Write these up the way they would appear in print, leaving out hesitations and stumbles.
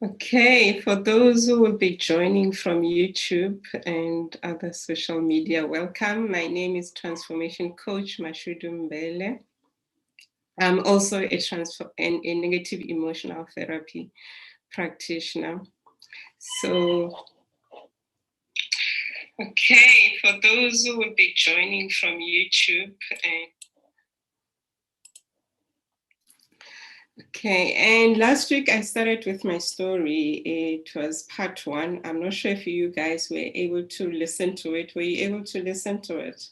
Okay, for those who will be joining from YouTube and other social media, welcome. My name is Transformation Coach Mashudu Mbele. I'm also a negative emotional therapy practitioner. So, okay, for those who will be joining from YouTube and okay, and last week I started with my story. It was part 1. I'm not sure if you guys were able to listen to it. Were you able to listen to it?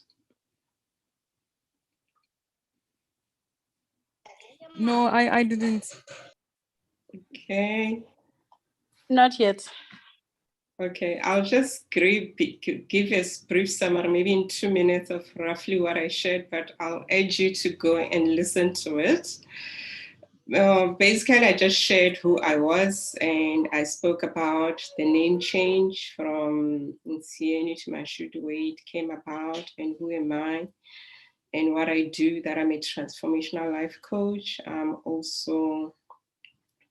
No, I didn't. Okay. Not yet. Okay, I'll just give a brief summary, maybe in 2 minutes of roughly what I shared, but I'll urge you to go and listen to it. Basically, I just shared who I was, and I spoke about the name change from Nsieni to Mashudu, where it came about, and who am I, and what I do, that I'm a transformational life coach. I'm also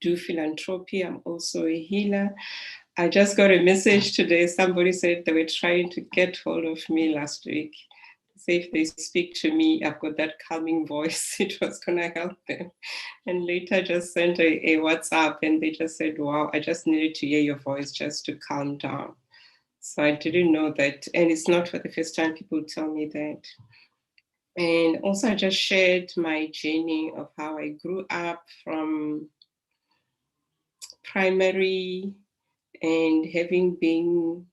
do philanthropy. I'm also a healer. I just got a message today. Somebody said they were trying to get hold of me last week. Say if they speak to me, I've got that calming voice. It was gonna help them. And later just sent a WhatsApp and they just said, wow, I just needed to hear your voice just to calm down. So I didn't know that. And it's not for the first time people tell me that. And also I just shared my journey of how I grew up from primary and having been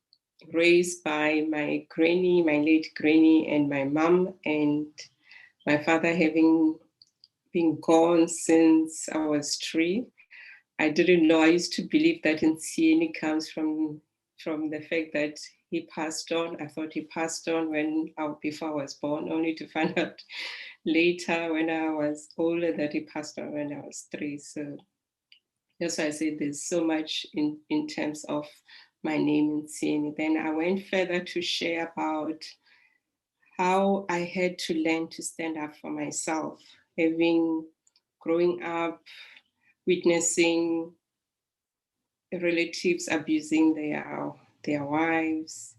raised by my granny, my late granny, and my mom, and my father having been gone since I was 3. I didn't know. I used to believe that Nsieni comes from the fact that he passed on. I thought he passed on before I was born, only to find out later when I was older that he passed on when I was 3. So that's why I say there's so much in terms of my name Nsieni. Then I went further to share about how I had to learn to stand up for myself, growing up, witnessing relatives abusing their wives,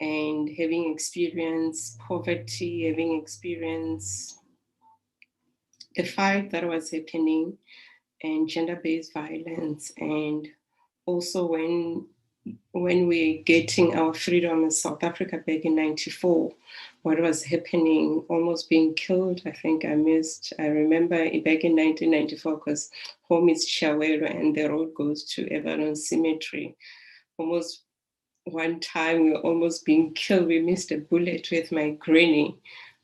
and having experienced poverty, having experienced the fight that was happening and gender-based violence, and also when we're getting our freedom in South Africa back in 94, what was happening, almost being killed. I think I remember back in 1994, because home is Chiawelo and the road goes to Avalon Cemetery. Almost one time we were almost being killed. We missed a bullet with my granny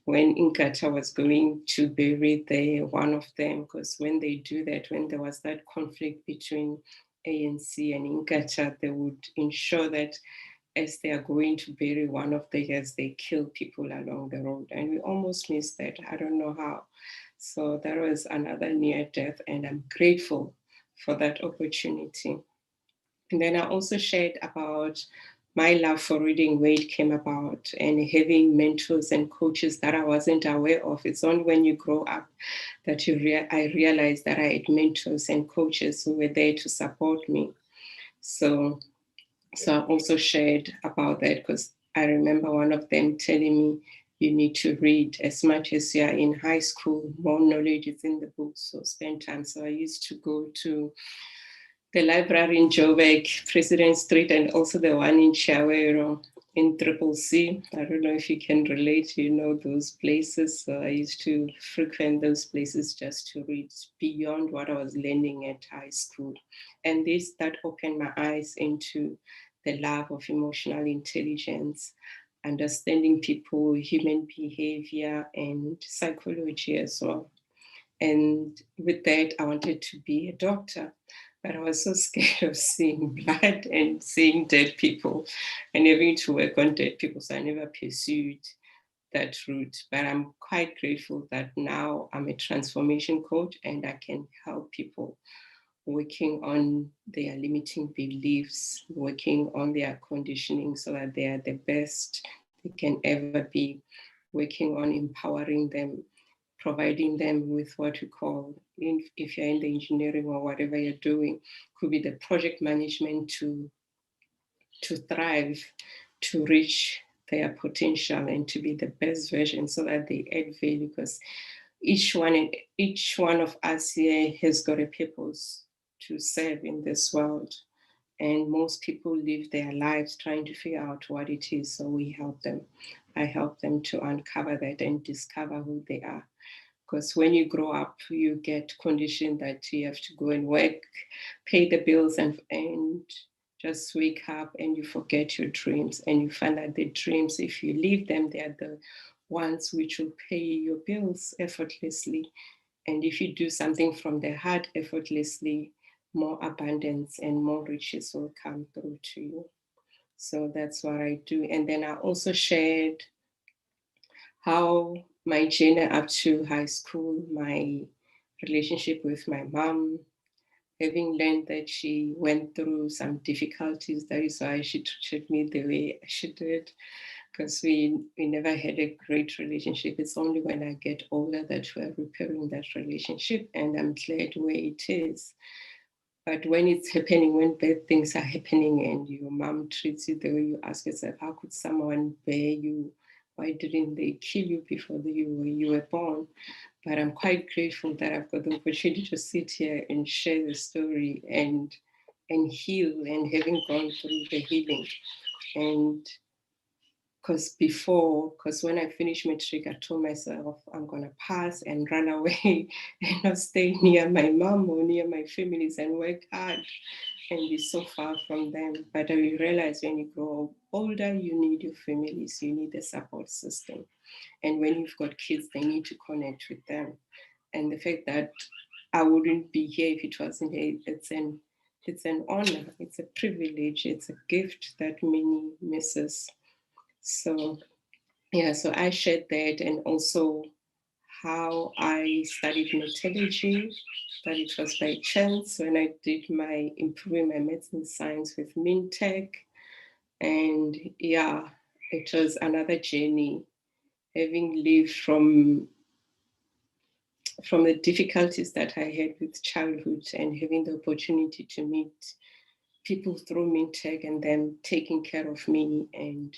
when Inkatha was going to bury one of them, because when they do that, when there was that conflict between ANC and Inkatha, they would ensure that as they are going to bury one of the heads, they kill people along the road. And we almost missed that. I don't know how. So that was another near death, and I'm grateful for that opportunity. And then I also shared about my love for reading, where it came about, and having mentors and coaches that I wasn't aware of. It's only when you grow up that I realized that I had mentors and coaches who were there to support me. So I also shared about that, because I remember one of them telling me, you need to read as much as you are in high school. More knowledge is in the books, so spend time. So I used to go to the library in Joburg, President Street, and also the one in Chiawelo in Triple C. I don't know if you can relate, those places. So I used to frequent those places just to read beyond what I was learning at high school. And that opened my eyes into the love of emotional intelligence, understanding people, human behavior, and psychology as well. And with that, I wanted to be a doctor, but I was so scared of seeing blood and seeing dead people and having to work on dead people. So I never pursued that route. But I'm quite grateful that now I'm a transformation coach and I can help people working on their limiting beliefs, working on their conditioning so that they are the best they can ever be, working on empowering them, providing them with what we call, if you're in the engineering or whatever you're doing, could be the project management to thrive, to reach their potential and to be the best version so that they add value, because each one of us here has got a purpose to serve in this world. And most people live their lives trying to figure out what it is. So we help them. I help them to uncover that and discover who they are. Because when you grow up, you get conditioned that you have to go and work, pay the bills, and just wake up and you forget your dreams. And you find that the dreams, if you leave them, they are the ones which will pay your bills effortlessly. And if you do something from the heart effortlessly, more abundance and more riches will come through to you. So that's what I do. And then I also shared how my journey up to high school, my relationship with my mom, having learned that she went through some difficulties. That is why she treated me the way she did, because we never had a great relationship. It's only when I get older that we're repairing that relationship, and I'm glad where it is. But when it's happening, when bad things are happening and your mom treats you the way, you ask yourself, how could someone bear you? Why didn't they kill you before you were born? But I'm quite grateful that I've got the opportunity to sit here and share the story and heal, and having gone through the healing. And because when I finished matric, I told myself I'm going to pass and run away and not stay near my mom or near my families and work hard and be so far from them. But I realized when you grow older, you need your families, you need the support system. And when you've got kids, they need to connect with them. And the fact that I wouldn't be here if it wasn't, it's an honor, it's a privilege, it's a gift that many misses. So yeah, so I shared that, and also how I studied metallurgy, that it was by chance when I did my improving my medicine science with Mintech. And yeah, it was another journey, having lived from the difficulties that I had with childhood and having the opportunity to meet people through Mintech and them taking care of me. And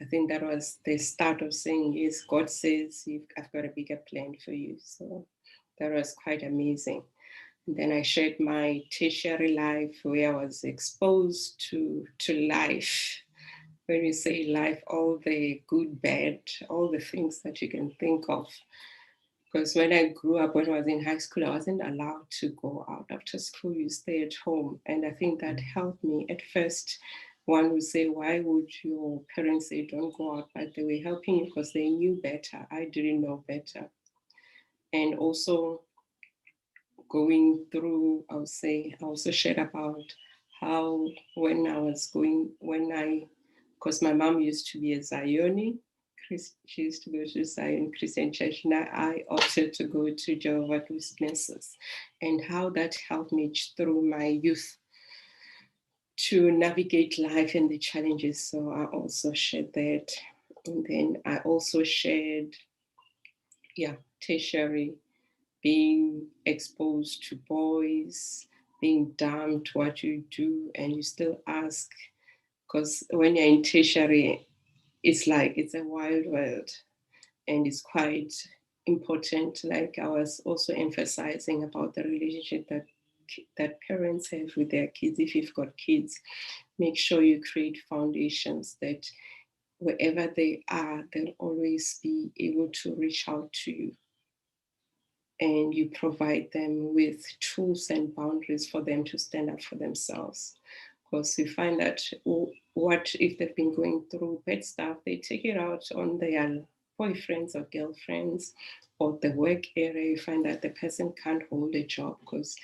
I think that was the start of saying, yes, God says, I've got a bigger plan for you. So that was quite amazing. And then I shared my tertiary life, where I was exposed to life. When we say life, all the good, bad, all the things that you can think of. Because when I grew up, when I was in high school, I wasn't allowed to go out. After school, you stay at home. And I think that helped me. At first, one would say, why would your parents say don't go out? But they were helping you because they knew better. I didn't know better. And also going through, I would say, I also shared about how because my mom used to be a Zioni, she used to go to Zion Christian Church. Now I opted to go to Jehovah's Witnesses, and how that helped me through my youth to navigate life and the challenges. So I also shared that. And then I also shared, tertiary, being exposed to boys, being dumb to what you do, and you still ask, because when you're in tertiary, it's like it's a wild world, and it's quite important. Like I was also emphasizing about the relationship that parents have with their kids. If you've got kids, make sure you create foundations that wherever they are, they'll always be able to reach out to you, and you provide them with tools and boundaries for them to stand up for themselves. Because you find that what if they've been going through bad stuff, they take it out on their boyfriends or girlfriends or the work area. You find that the person can't hold a job because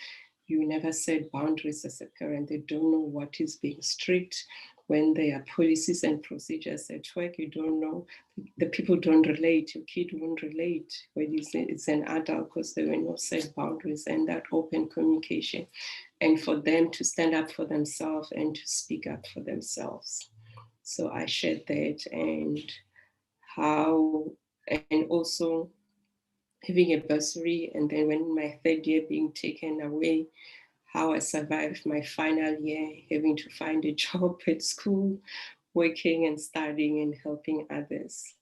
you never set boundaries as a parent. They don't know what is being strict. When there are policies and procedures at work, you don't know. The people don't relate. Your kid won't relate when it's an adult, because there were no set boundaries and that open communication. And for them to stand up for themselves and to speak up for themselves. So I shared that, and also having a bursary, and then when my third year being taken away, how I survived my final year, having to find a job at school, working and studying and helping others.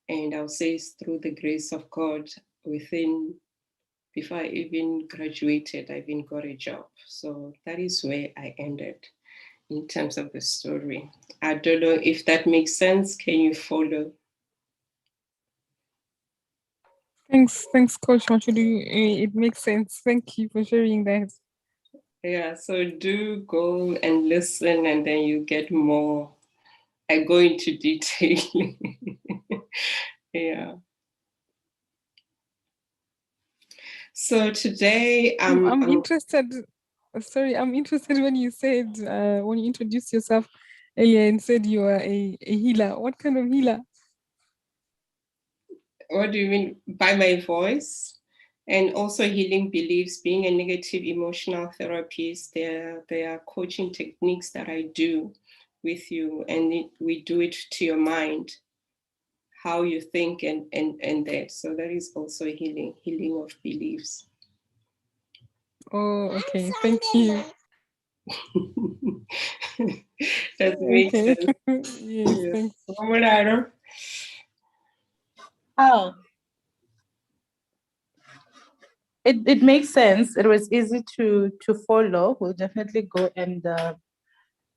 And I'll say it's through the grace of God before I even graduated, I even got a job. So that is where I ended in terms of the story. I don't know if that makes sense. Can you follow? Thanks, Coach Machudu. It makes sense. Thank you for sharing that. Yeah, so do go and listen, and then you get more. I go into detail. Yeah. So today I'm interested. Sorry, I'm interested when you said when you introduced yourself earlier and said you are a healer. What kind of healer? What do you mean by my voice? And also healing beliefs, being a negative emotional therapist. There are coaching techniques that I do with you, and we do it to your mind, how you think and that. So that is also healing of beliefs. Oh, okay. Thank you. That makes Okay. sense. Yes, Yes. thanks. Oh, it makes sense. It was easy to follow. We'll definitely go and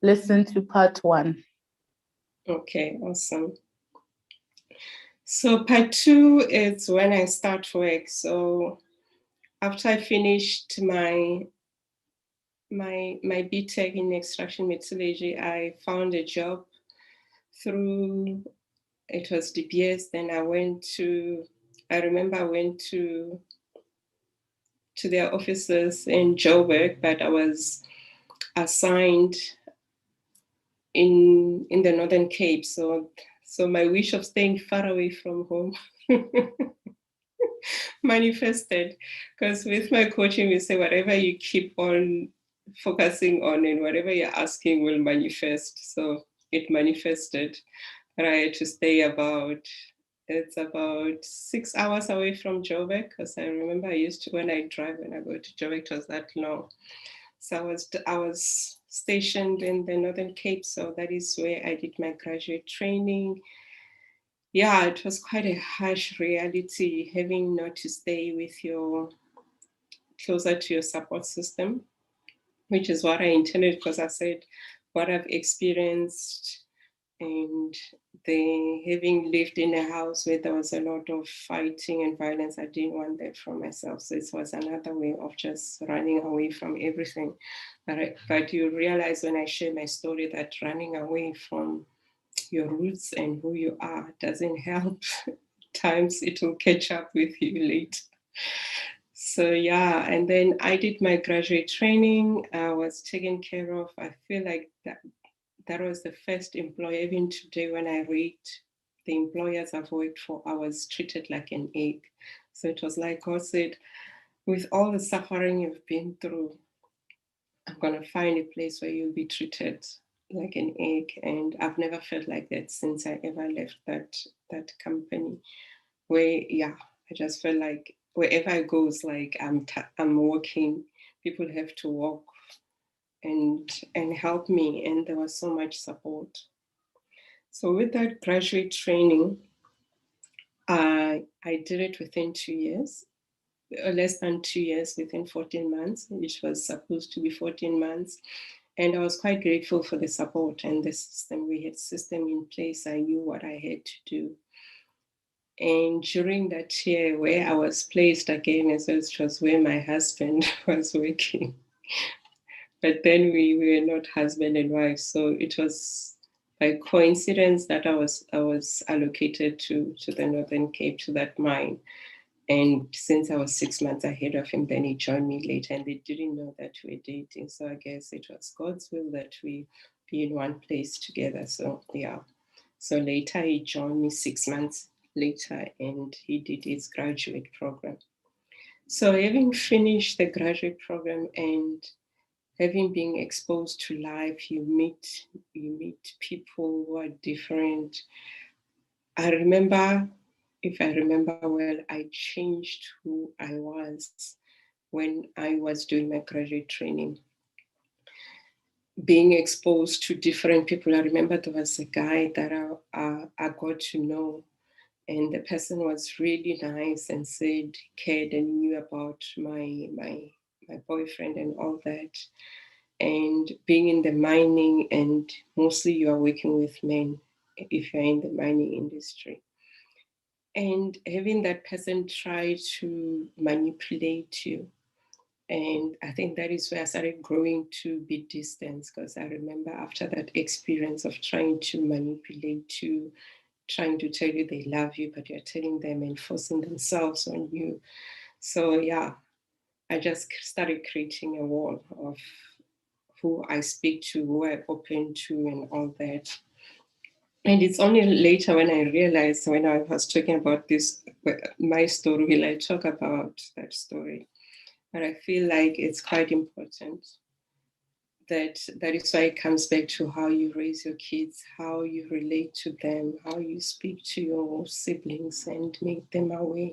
listen to part 1. Okay, awesome. So part 2 is when I start work. So after I finished my BTech in extraction metallurgy, I found a job through, it was DBS. Then I went to their offices in Joburg, but I was assigned in the Northern Cape. So my wish of staying far away from home manifested, because with my coaching we say whatever you keep on focusing on and whatever you're asking will manifest. So it manifested. But I had to stay about 6 hours away from Joburg, because I remember I used to, when I drive, when I go to Joburg, it was that long. So I was stationed in the Northern Cape, so that is where I did my graduate training. Yeah, it was quite a harsh reality, having not to stay with your closer to your support system, which is what I intended, because I said what I've experienced, and having lived in a house where there was a lot of fighting and violence, I didn't want that for myself. So it was another way of just running away from everything. But you realize when I share my story that running away from your roots and who you are doesn't help. Times it will catch up with you later. So yeah, and then I did my graduate training. I was taken care of. I feel like that was the first employer. Even today, when I rate the employers I've worked for, I was treated like an egg. So it was like God said, with all the suffering you've been through, I'm gonna find a place where you'll be treated like an egg. And I've never felt like that since I ever left that company. Where I just felt like wherever I go, it's like I'm walking. People have to walk and help me, and there was so much support. So with that graduate training, I did it within 2 years, less than 2 years, within 14 months, which was supposed to be 14 months. And I was quite grateful for the support and the system. We had system in place. I knew what I had to do. And during that year where I was placed again, as well, it was where my husband was working. But then we were not husband and wife. So it was by coincidence that I was allocated to the Northern Cape, to that mine. And since I was 6 months ahead of him, then he joined me later, and they didn't know that we were dating. So I guess it was God's will that we be in one place together. So yeah. So later he joined me 6 months later, and he did his graduate program. So having finished the graduate program and having been exposed to life, you meet people who are different. I remember if I remember well, I changed who I was when I was doing my graduate training. Being exposed to different people. I remember there was a guy that I got to know, and the person was really nice and said cared and knew about my boyfriend and all that. And being in the mining, and mostly you are working with men if you're in the mining industry. And having that person try to manipulate you. And I think that is where I started growing to be distant, because I remember after that experience of trying to manipulate you, trying to tell you they love you, but you're telling them and forcing themselves on you. So yeah, I just started creating a wall of who I speak to, who I open to, and all that. And it's only later when I realized, when I was talking about this, my story, will I talk about that story? But I feel like it's quite important that is why it comes back to how you raise your kids, how you relate to them, how you speak to your siblings and make them aware,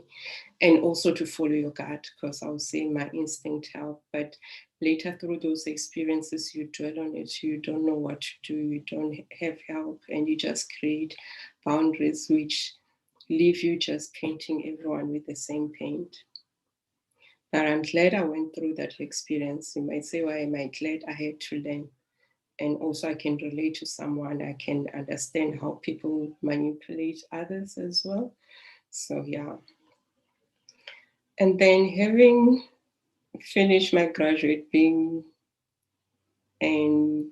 and also to follow your gut, because I was saying my instinct helped, but later through those experiences, you dwell on it, you don't know what to do, you don't have help, and you just create boundaries which leave you just painting everyone with the same paint. But I'm glad I went through that experience. You might say, why am I glad I had to learn? And also I can relate to someone, I can understand how people manipulate others as well. So yeah. And then having finished my graduate and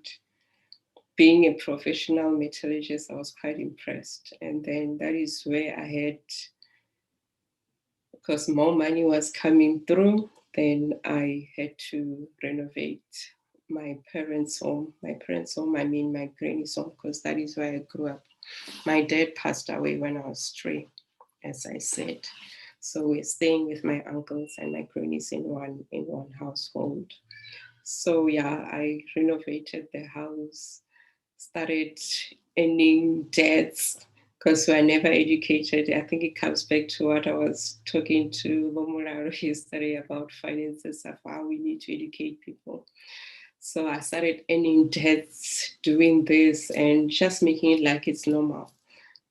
being a professional metallurgist, I was quite impressed. And then that is where I had, because more money was coming through, then I had to renovate my parents' home. My parents' home, I mean my granny's home, because that is where I grew up. My dad passed away when I was 3, as I said. So we're staying with my uncles and my grannies in one household. So yeah, I renovated the house, started earning debts, because we are never educated. I think it comes back to what I was talking to Momularo yesterday about finances, of how we need to educate people. So I started earning debts, doing this, and just making it like it's normal.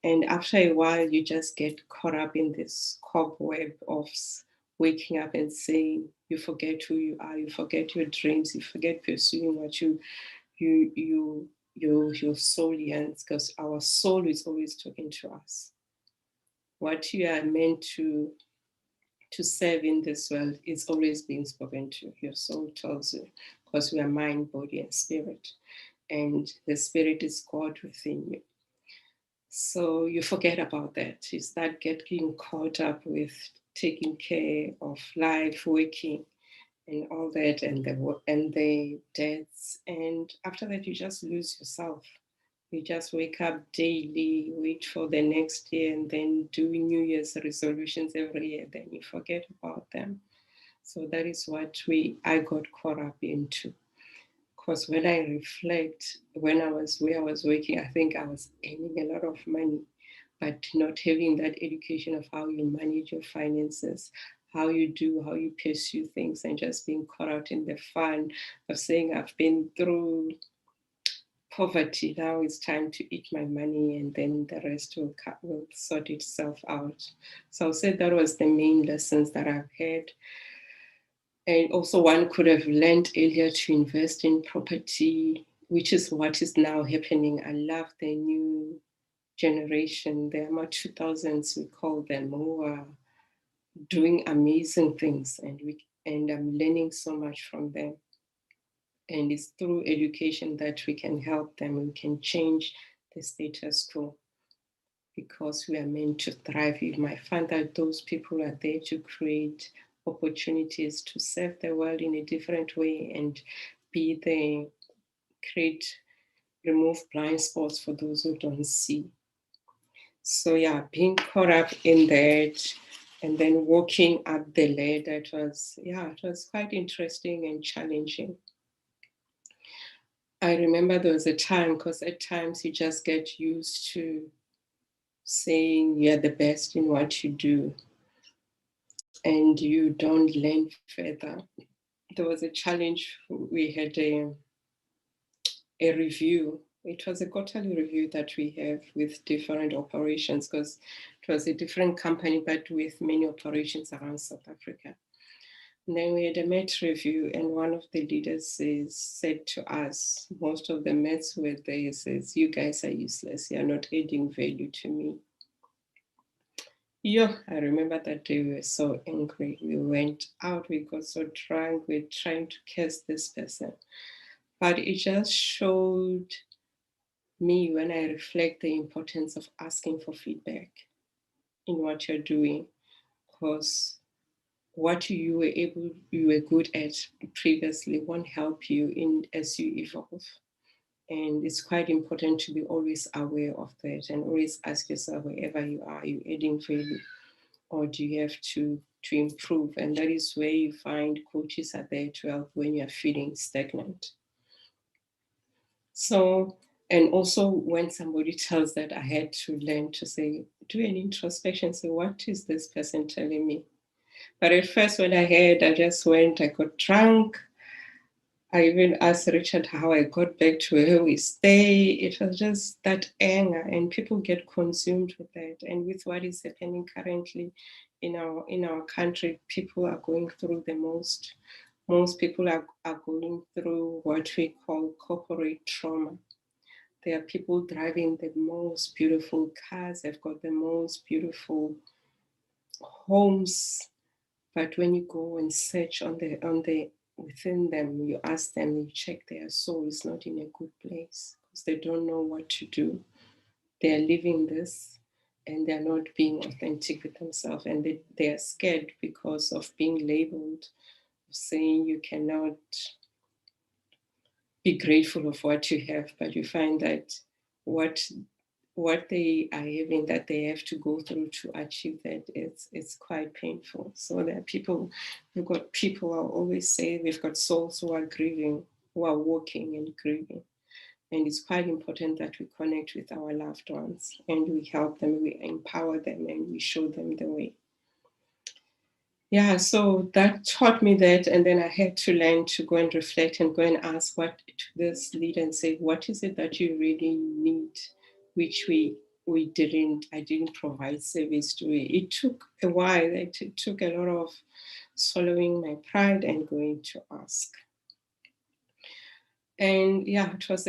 And after a while, you just get caught up in this cobweb of waking up and saying, you forget who you are, you forget your dreams, you forget pursuing what your soul yearns, because our soul is always talking to us. What you are meant to serve in this world is always being spoken to. Your soul tells you, because we are mind, body, and spirit. And the spirit is God within you. So you forget about that. You start getting caught up with taking care of life, working, and all that, and the debts. And after that, you just lose yourself. You just wake up daily, wait for the next year, and then do New Year's resolutions every year. Then you forget about them. So that is what I got caught up into. Because when I reflect, when I was where I was working, I think I was earning a lot of money, but not having that education of how you manage your finances, how you pursue things, and just being caught out in the fun of saying, I've been through poverty, now it's time to eat my money, and then the rest will sort itself out. So I'll say that was the main lessons that I've had. And also one could have learned earlier to invest in property, which is what is now happening. I love the new generation, the AMA 2000s, we call them, who are doing amazing things, and I'm learning so much from them. And it's through education that we can help them, we can change the status quo, because we are meant to thrive. You might find that those people are there to create opportunities to serve the world in a different way, and be the remove blind spots for those who don't see. So yeah, being caught up in that, and then walking up the ladder, it was quite interesting and challenging. I remember there was a time, because at times you just get used to saying you're the best in what you do and you don't learn further. There was a challenge. We had a review. It was a quarterly review that we have with different operations, because it was a different company, but with many operations around South Africa. And then we had a MET review, and one of the leaders said to us, most of the METs were there, says, you guys are useless. You're not adding value to me. Yeah, I remember that day we were so angry. We went out, we got so drunk, we were trying to curse this person. But it just showed me, when I reflect, the importance of asking for feedback in what you're doing, because what you were good at previously won't help you as you evolve. And it's quite important to be always aware of that and always ask yourself, wherever you are you adding value, or do you have to improve? And that is where you find coaches are there to help when you're feeling stagnant. So, and also when somebody tells that, I had to learn to say, do an introspection, say, what is this person telling me? But at first, when I heard, I just went, I got drunk. I even asked Richard how I got back to where we stay. It was just that anger, and people get consumed with that. And with what is happening currently in our country, people are going through the most people are going through what we call corporate trauma. There are people driving the most beautiful cars, they've got the most beautiful homes, but when you go and search on the within them, you ask them, you check, their soul is not in a good place, because they don't know what to do. They are living this and they're not being authentic with themselves, and they are scared because of being labeled, saying you cannot be grateful of what you have, but you find that what they are having, that they have to go through to achieve that, it's quite painful. So there are people, we've got people, I always say, we've got souls who are grieving, who are walking and grieving. And it's quite important that we connect with our loved ones and we help them, we empower them, and we show them the way. Yeah, so that taught me that. And then I had to learn to go and reflect and go and ask what to this leader and say, what is it that you really need, which I didn't provide service to it. It took a while. It took a lot of swallowing my pride and going to ask. And yeah, it was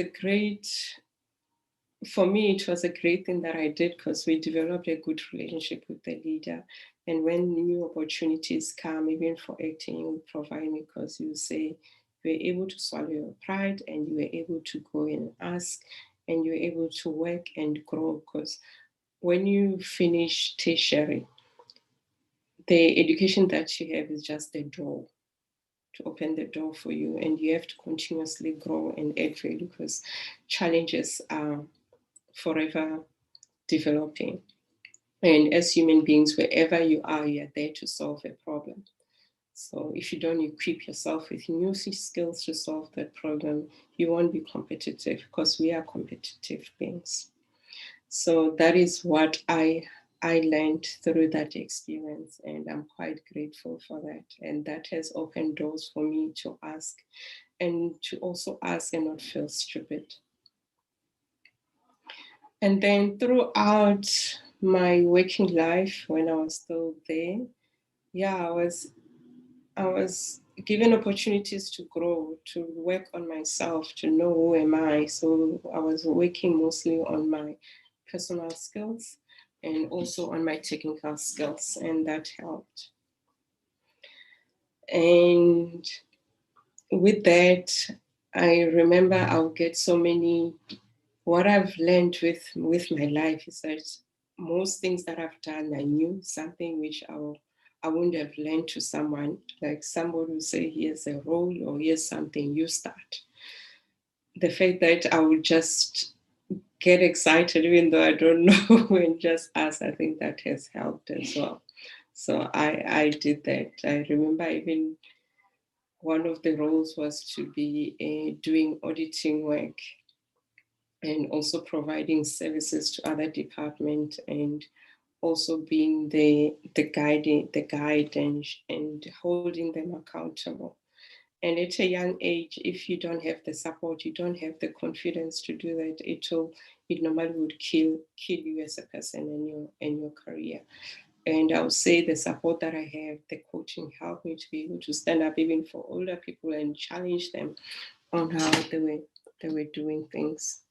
for me, it was a great thing that I did, because we developed a good relationship with the leader. And when new opportunities come, even for acting, you provide me, because you say you were able to swallow your pride and you were able to go and ask, and you were able to work and grow. Because when you finish tertiary, the education that you have is just the door to open the door for you, and you have to continuously grow and add value, because challenges are forever developing. And as human beings, wherever you are there to solve a problem. So if you don't equip yourself with new skills to solve that problem, you won't be competitive, because we are competitive beings. So that is what I learned through that experience, and I'm quite grateful for that. And that has opened doors for me to ask, and to also ask and not feel stupid. And then throughout my working life, when I was still there, yeah, I was given opportunities to grow, to work on myself, to know who am I. So I was working mostly on my personal skills and also on my technical skills, and that helped. And with that, I remember I'll get so many, what I've learned with my life is that most things that I've done, I knew something which I wouldn't have learned to someone. Like somebody will say, here's a role, or here's something, you start. The fact that I would just get excited even though I don't know and just ask, I think that has helped as well. So I did that. I remember even one of the roles was to be doing auditing work. and also providing services to other departments, and also being the guide and holding them accountable. And at a young age, if you don't have the support, you don't have the confidence to do that, it normally would kill you as a person and your career. And I would say the support that I have, the coaching helped me to be able to stand up even for older people and challenge them on how they were doing things.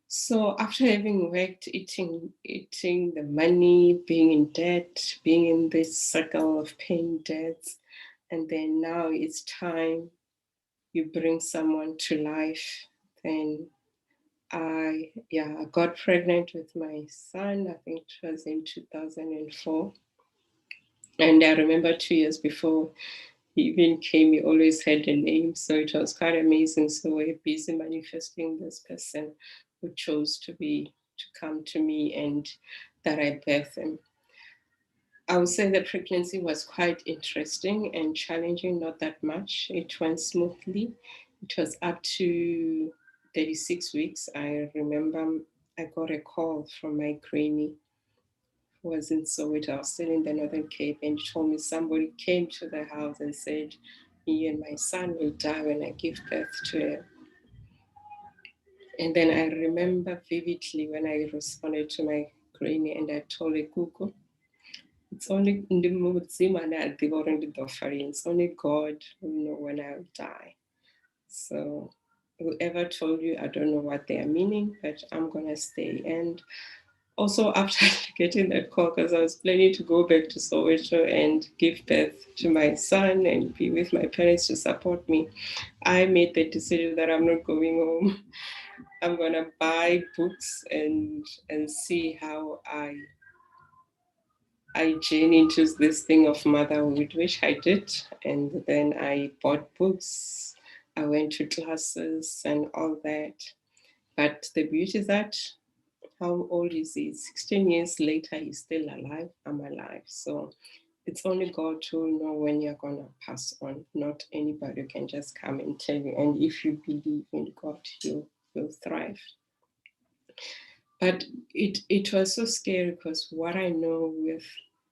So after having worked, eating the money, being in debt, being in this circle of paying debts, and then now it's time you bring someone to life, then I got pregnant with my son. I think it was in 2004. And I remember 2 years before he even came, he always had a name. So it was quite amazing. So we're busy manifesting this person who chose to come to me and that I birthed him. I would say the pregnancy was quite interesting and challenging, not that much. It went smoothly. It was up to 36 weeks. I remember I got a call from my granny who was in Soweto. I was still in the Northern Cape, and she told me somebody came to the house and said, me and my son will die when I give birth to him. And then I remember vividly when I responded to my granny and I told her, Google, it's only in the it's only God who know when I'll die. So whoever told you, I don't know what they are meaning, but I'm gonna stay. And also after getting that call, because I was planning to go back to Soweto and give birth to my son and be with my parents to support me, I made the decision that I'm not going home. I'm gonna buy books and see how I journeyed into this thing of motherhood, which I did. And then I bought books, I went to classes and all that. But the beauty is that, how old is he? 16 years later, he's still alive. I'm alive. So it's only God who know when you're going to pass on. Not anybody can just come and tell you. And if you believe in God, you'll thrive. But it was so scary because what I know with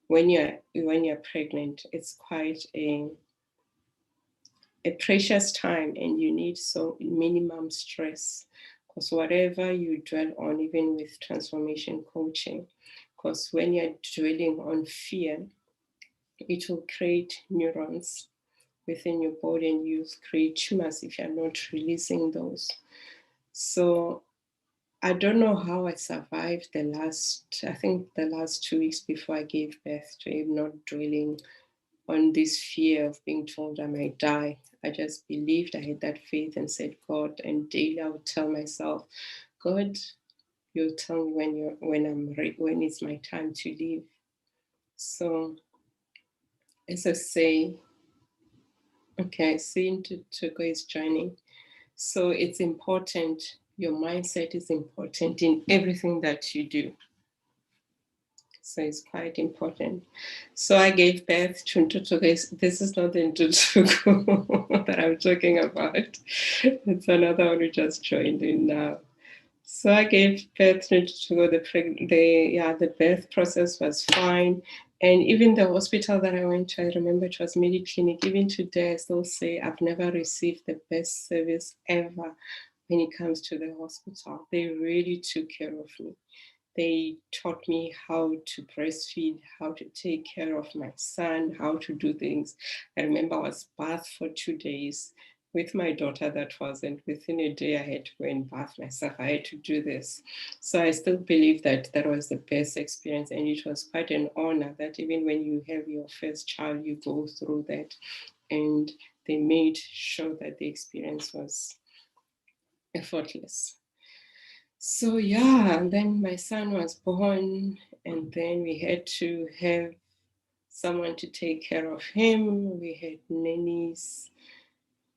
when you're pregnant, it's quite a precious time, and you need so minimum stress, because whatever you dwell on, even with transformation coaching, because when you're dwelling on fear, it will create neurons within your body and you create tumors if you're not releasing those. So I don't know how I survived the last 2 weeks before I gave birth to him, not dwelling on this fear of being told I might die. I just believed, I had that faith and said, God, and daily I would tell myself, God, you'll tell me when it's my time to leave. So as I say, okay, seeing to go is journey. So it's important, your mindset is important in everything that you do. So it's quite important. So I gave birth to Ntutuko. This is not the Ntutuko that I'm talking about. It's another one who just joined in now. So I gave birth to Ntutuko. The birth process was fine. And even the hospital that I went to, I remember it was Mediclinic. Even today, I still say I've never received the best service ever when it comes to the hospital. They really took care of me. They taught me how to breastfeed, how to take care of my son, how to do things. I remember I was bathed for 2 days with my daughter. That wasn't within a day. I had to go and bath myself. I had to do this. So I still believe that that was the best experience. And it was quite an honor that even when you have your first child, you go through that. And they made sure that the experience was effortless. So yeah, and then my son was born, and then we had to have someone to take care of him. We had nannies,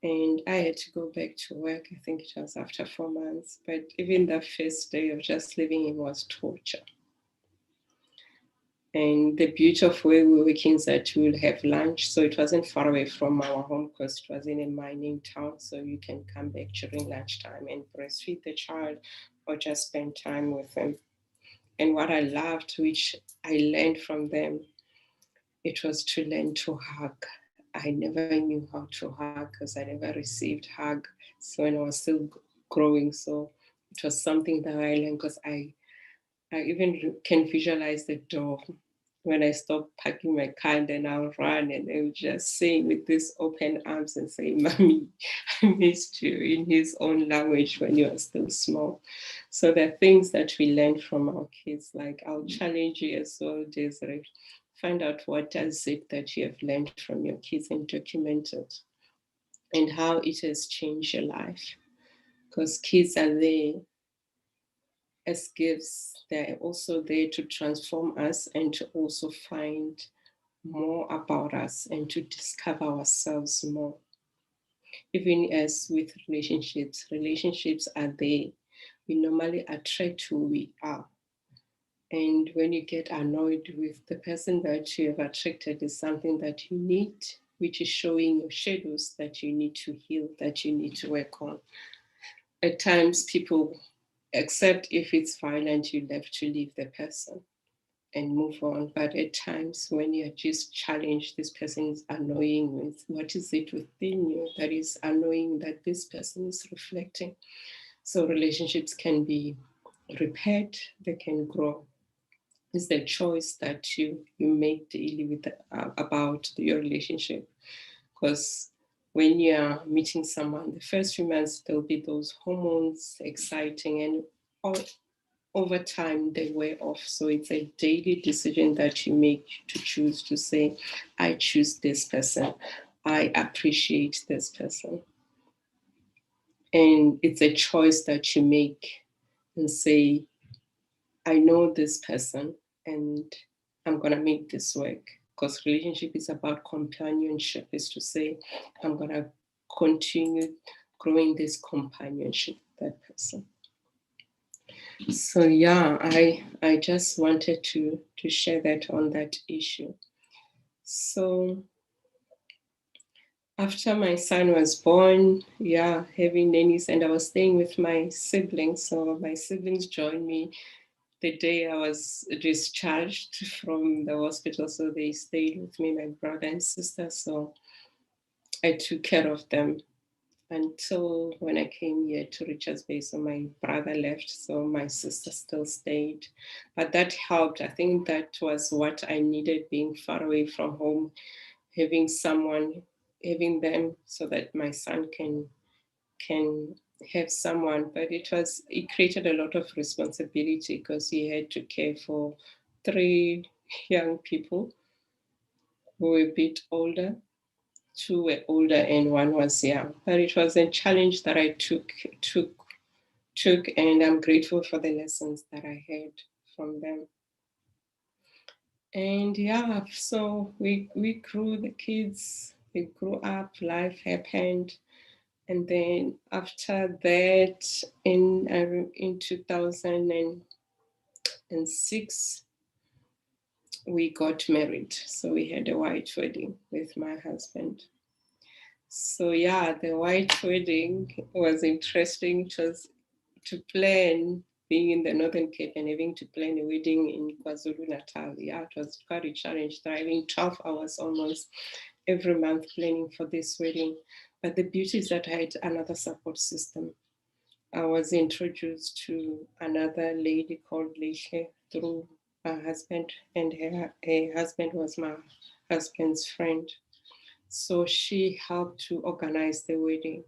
and I had to go back to work. I think it was after 4 months, but even the first day of just leaving him was torture. And the beauty of where we were working is that we will have lunch. So it wasn't far away from our home because it was in a mining town. So you can come back during lunchtime and breastfeed the child or just spend time with them. And what I loved, which I learned from them, it was to learn to hug. I never knew how to hug because I never received hug. So when I was still growing, so it was something that I learned because I even can visualize the door when I stop packing my car, and then I'll run and they'll just sing with these open arms and say, "Mommy, I missed you," in his own language when you are still small. So there are things that we learn from our kids. Like I'll challenge you as well, Desiree. Find out what is it that you have learned from your kids and document it, and how it has changed your life. Because kids are there as gifts, they're also there to transform us and to also find more about us and to discover ourselves more. Even as with relationships, relationships are there. We normally attract who we are. And when you get annoyed with the person that you have attracted, is something that you need, which is showing your shadows that you need to heal, that you need to work on. At times, people, except if it's violent, you have to leave the person and move on. But at times when you're just challenged, this person is annoying with, what is it within you that is annoying that this person is reflecting? So relationships can be repaired, they can grow. It's the choice that you make daily with about your relationship. Because when you're meeting someone, the first few months there'll be those hormones exciting, and over time they wear off. So it's a daily decision that you make to choose to say, I choose this person, I appreciate this person. And it's a choice that you make and say, I know this person and I'm going to make this work. Because relationship is about companionship, is to say, I'm going to continue growing this companionship with that person. So yeah, I just wanted to share that on that issue. So after my son was born, yeah, having nannies, and I was staying with my siblings. So my siblings joined me the day I was discharged from the hospital. So they stayed with me, my brother and sister. So I took care of them until when I came here to Richards Bay. So my brother left, so my sister still stayed. But that helped. I think that was what I needed, being far away from home, having someone, having them so that my son can have someone. But it created a lot of responsibility because he had to care for 3 young people who were a bit older. 2 were older and 1 was young. But it was a challenge that I took, and I'm grateful for the lessons that I had from them. And yeah, so we grew, the kids, they grew up, life happened. And then after that, in 2006, we got married. So we had a white wedding with my husband. So yeah, the white wedding was interesting. It was to plan, being in the Northern Cape and having to plan a wedding in KwaZulu-Natal. Yeah, it was quite a challenge, driving 12 hours almost every month planning for this wedding. But the beauty is that I had another support system. I was introduced to another lady called Leisha through her husband, and her husband was my husband's friend. So she helped to organize the wedding,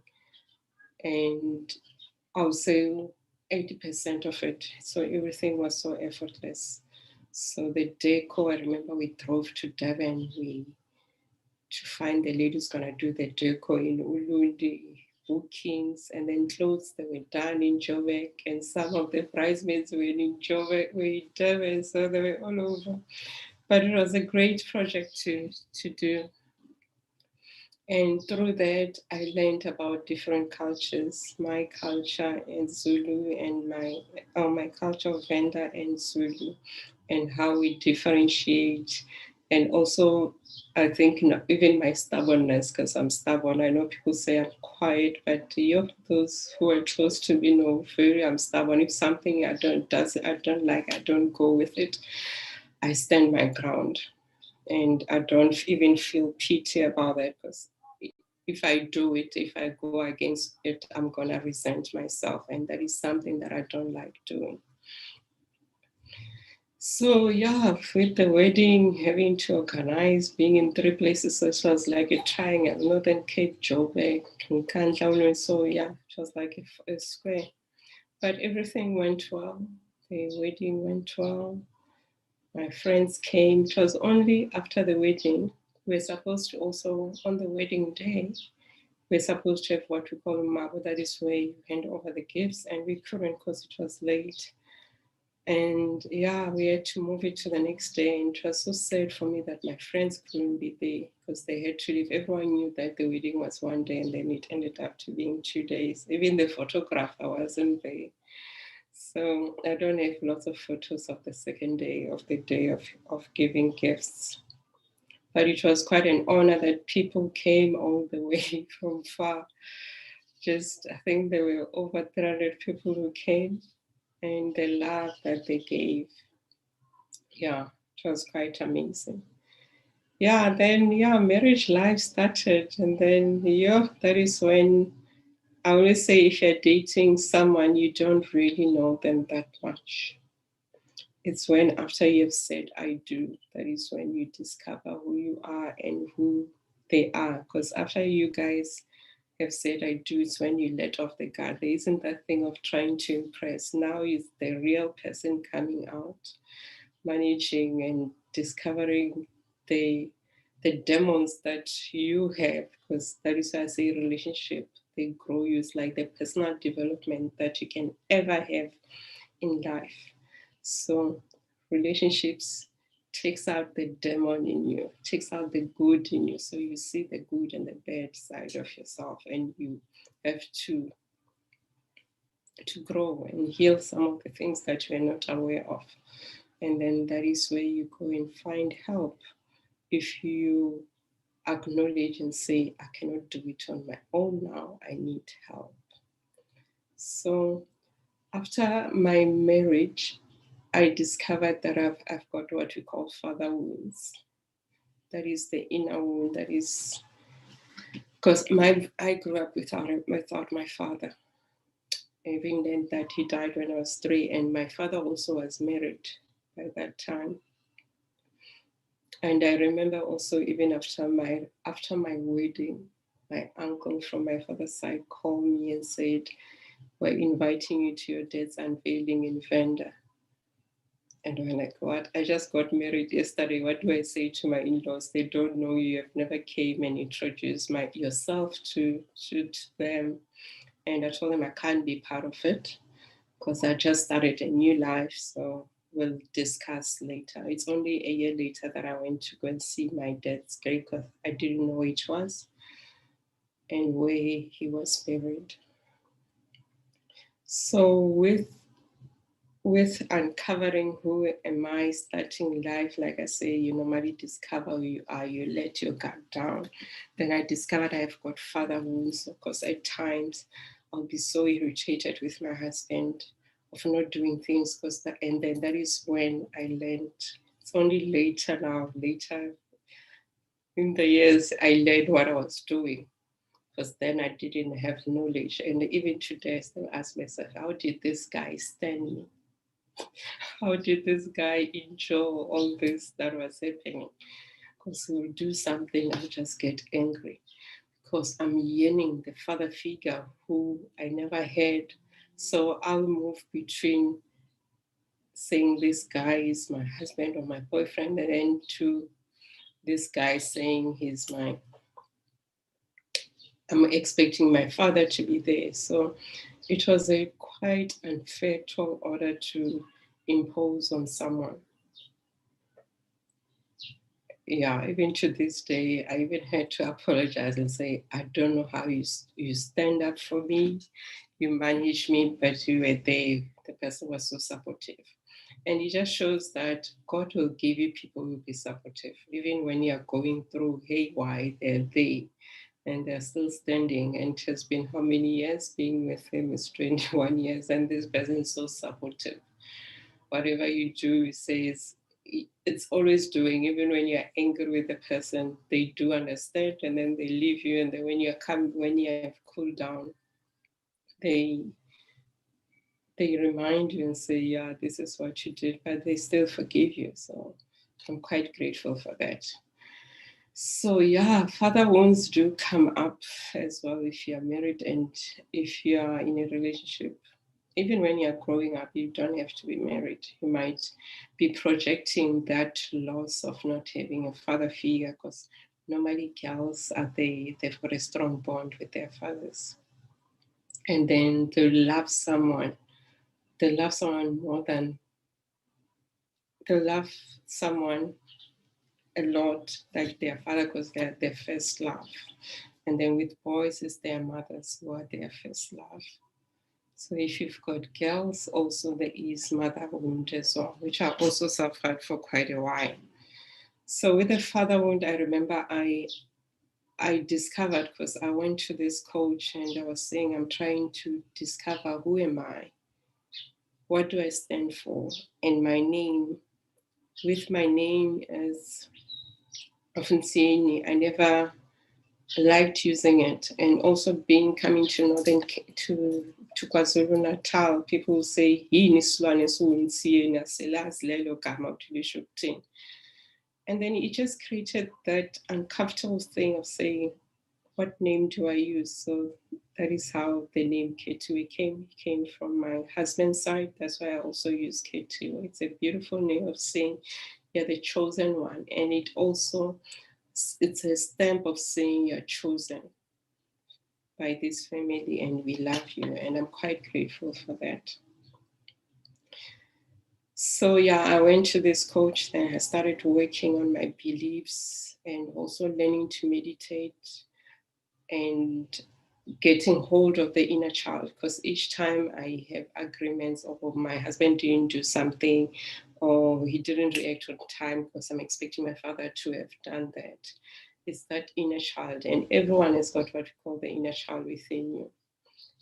and I would say 80% of it. So everything was so effortless. So the decor, I remember we drove to Durban to find the lady who's gonna do the decor in Ulundi, bookings, and then clothes that were done in Joburg, and some of the bridesmaids were in Joburg, were in Durban, so they were all over. But it was a great project to do. And through that, I learned about different cultures, my culture and Zulu, and my culture of Venda and Zulu. and how we differentiate. And also, I think even my stubbornness, because I'm stubborn. I know people say I'm quiet, but those who are close to me know I'm stubborn. If something I don't like, I don't go with it. I stand my ground, and I don't even feel pity about that, because if I do it, if I go against it, I'm gonna resent myself, and that is something that I don't like doing. So yeah, with the wedding, having to organize, being in 3 places, so it was like a triangle, Northern Cape, Joburg, Nkandla. So yeah, it was like a square. But everything went well. The wedding went well. My friends came. It was only after the wedding. We're supposed to also, on the wedding day, we're supposed to have what we call Mabo, that is where you hand over the gifts, and we couldn't because it was late. And yeah, we had to move it to the next day. And it was so sad for me that my friends couldn't be there because they had to leave. Everyone knew that the wedding was one day, and then it ended up to being 2 days. Even the photographer wasn't there. So I don't have lots of photos of the second day, of the day of giving gifts. But it was quite an honor that people came all the way from far. I think there were over 300 people who came, and the love that they gave. Yeah, it was quite amazing. Yeah, then marriage life started, and then that is when I always say if you're dating someone, you don't really know them that much. It's when after you've said I do, that is when you discover who you are and who they are. Because after you guys have said I do, it's when you let off the guard. There isn't that thing of trying to impress. Now is the real person coming out, managing and discovering the demons that you have, because that is why I say relationship, they grow you. It's like the personal development that you can ever have in life. So relationships takes out the demon in you, takes out the good in you. So you see the good and the bad side of yourself, and you have to grow and heal some of the things that you are not aware of. And then that is where you go and find help. If you acknowledge and say, I cannot do it on my own now, I need help. So after my marriage, I discovered that I've got what we call father wounds. That is the inner wound. That is because I grew up without my father. Even then, that he died when I was 3, and my father also was married by that time. And I remember also, even after my wedding, my uncle from my father's side called me and said, "We're inviting you to your dad's unveiling in Venda." And I'm like, what? I just got married yesterday. What do I say to my in-laws? They don't know you. Have never came and introduced yourself to them. And I told them I can't be part of it because I just started a new life. So we'll discuss later. It's only a year later that I went to go and see my dad's grave because I didn't know which was and where he was buried. So with uncovering who am I, starting life, like I say, you normally discover who you are, you let your guard down. Then I discovered I've got father wounds because at times I'll be so irritated with my husband of not doing things, and then that is when I learned. It's only later in the years, I learned what I was doing, because then I didn't have knowledge. And even today, I still ask myself, how did this guy stand me? How did this guy endure all this that was happening? Because he will do something, I'll just get angry because I'm yearning the father figure who I never had. So I'll move between saying this guy is my husband or my boyfriend, and then to this guy saying I'm expecting my father to be there. So it was a quite unfair tall order to impose on someone. Yeah, even to this day, I even had to apologize and say, I don't know how you stand up for me, you manage me, but you were there. The person was so supportive. And it just shows that God will give you people who will be supportive. Even when you are going through, hey, why they're there and they're still standing. And it has been how many years? Being with him is 21 years, and this person is so supportive. Whatever you do, he says, it's always doing. Even when you're angry with the person, they do understand, and then they leave you. And then when you have cooled down, they remind you and say, yeah, this is what you did, but they still forgive you. So I'm quite grateful for that. So yeah, father wounds do come up as well if you are married and if you are in a relationship. Even when you're growing up, you don't have to be married. You might be projecting that loss of not having a father figure, because normally girls they've got a strong bond with their fathers. And then they love someone more than they love someone a lot like their father, because they're their first love. And then with boys, it's their mothers who are their first love. So if you've got girls, also there is mother wound as well, which I also suffered for quite a while. So with the father wound, I remember I discovered, because I went to this coach and I was saying, I'm trying to discover who am I? What do I stand for? And my name, with my name as Ofunsini, I never liked using it. And also coming to Northern, to KwaZulu Natal, people say, and then it just created that uncomfortable thing of saying, what name do I use? So that is how the name Ketu came from my husband's side. That's why I also use Ketu. It's a beautiful name of saying you're the chosen one. And it's a stamp of saying you're chosen by this family and we love you. And I'm quite grateful for that. So yeah, I went to this coach, then I started working on my beliefs and also learning to meditate and getting hold of the inner child, because each time I have agreements of my husband didn't do something or he didn't react on time because I'm expecting my father to have done that. It's that inner child, and everyone has got what we call the inner child within you.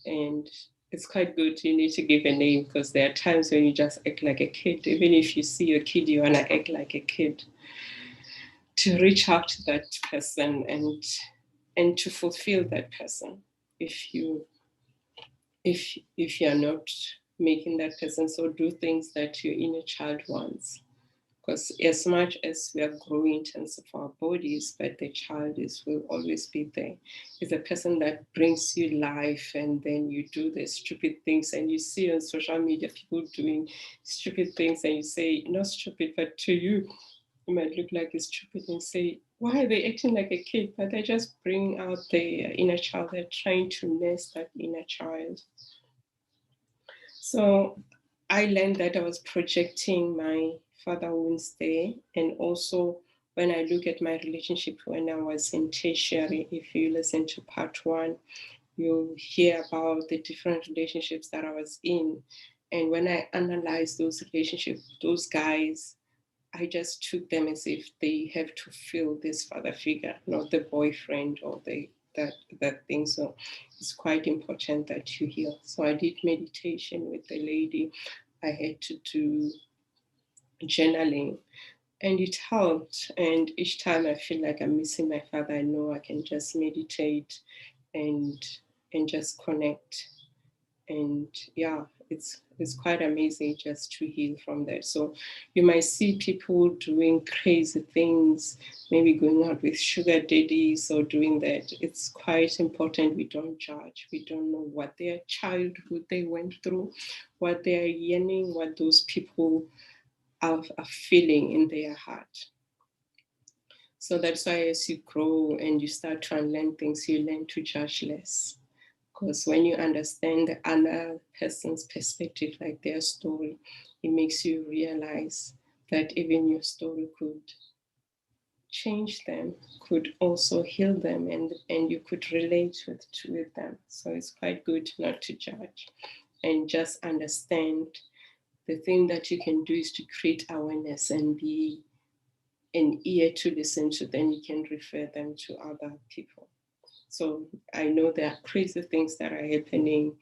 And it's quite good. You need to give a name, because there are times when you just act like a kid. Even if you see your kid, you want to act like a kid. To reach out to that person and to fulfill that person. If you are not making that person, so do things that your inner child wants. Because as much as we are growing in terms of our bodies, but the child will always be there. It's a person that brings you life, and then you do the stupid things, and you see on social media people doing stupid things, and you say, not stupid, but to you, it might look like it's stupid, and say, why are they acting like a kid? But they just bring out their inner child. They're trying to nurse that inner child. So I learned that I was projecting my father wounds there. And also when I look at my relationship when I was in tertiary, if you listen to part 1, you'll hear about the different relationships that I was in. And when I analyzed those relationships, those guys, I just took them as if they have to fill this father figure, not the boyfriend or that thing. So it's quite important that you heal. So I did meditation with the lady. I had to do journaling, and it helped. And each time I feel like I'm missing my father, I know I can just meditate and just connect. And yeah, it's quite amazing just to heal from that. So you might see people doing crazy things, maybe going out with sugar daddies or doing that. It's quite important we don't judge. We don't know what their childhood they went through, what they are yearning, what those people are feeling in their heart. So that's why as you grow and you start to unlearn things, you learn to judge less. Because when you understand the other person's perspective, like their story, it makes you realize that even your story could change them, could also heal them, and you could relate with them. So it's quite good not to judge and just understand the thing that you can do is to create awareness and be an ear to listen to, then you can refer them to other people. So I know there are crazy things that are happening.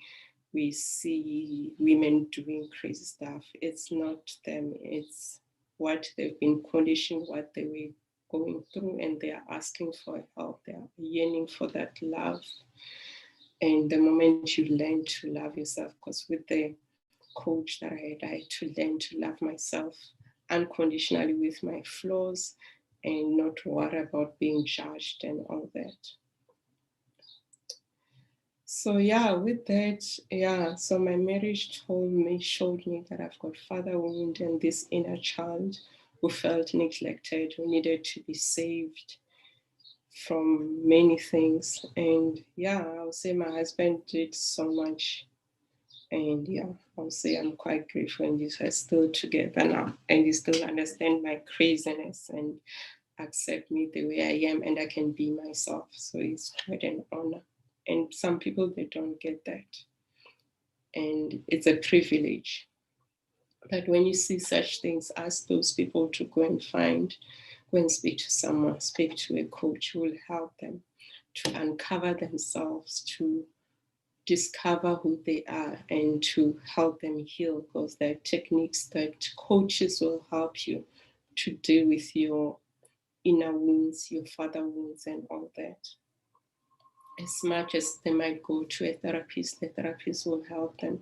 We see women doing crazy stuff. It's not them, it's what they've been conditioned, what they were going through, and they are asking for help. They are yearning for that love. And the moment you learn to love yourself, because with the coach that I had to learn to love myself unconditionally with my flaws and not worry about being judged and all that. So yeah, with that, yeah, so my marriage showed me that I've got father wound and this inner child who felt neglected, who needed to be saved from many things. And yeah, I would say my husband did so much. And yeah, I would say I'm quite grateful, and we're still together now, and he still understand my craziness and accept me the way I am, and I can be myself. So it's quite an honor. And some people, they don't get that. And it's a privilege. But when you see such things, ask those people to go and speak to someone, speak to a coach who will help them to uncover themselves, to discover who they are, and to help them heal, because there are techniques that coaches will help you to deal with your inner wounds, your father wounds, and all that. As much as they might go to a therapist, the therapist will help them,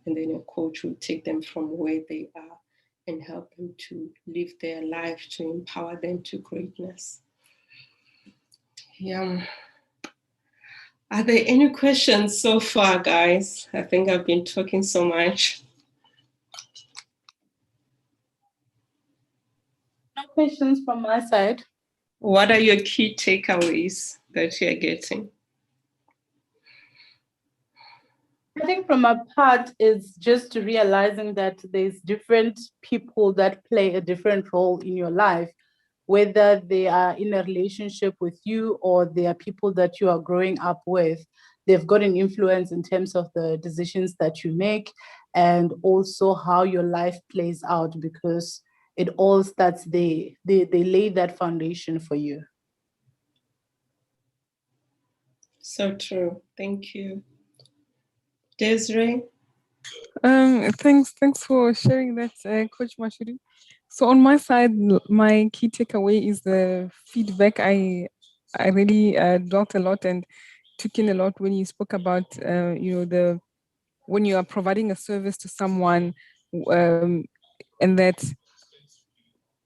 and then a coach will take them from where they are and help them to live their life, to empower them to greatness. Yeah. Are there any questions so far, guys? I think I've been talking so much. No questions from my side. What are your key takeaways that you're getting? I think from my part is just realizing that there's different people that play a different role in your life, whether they are in a relationship with you or they are people that you are growing up with. They've got an influence in terms of the decisions that you make and also how your life plays out, because it all starts there. They lay that foundation for you. So true. Thank you. Desiree? Thanks for sharing that, Coach Mashudi. So on my side, my key takeaway is the feedback. I really dwelt a lot and took in a lot when you spoke about when you are providing a service to someone, and that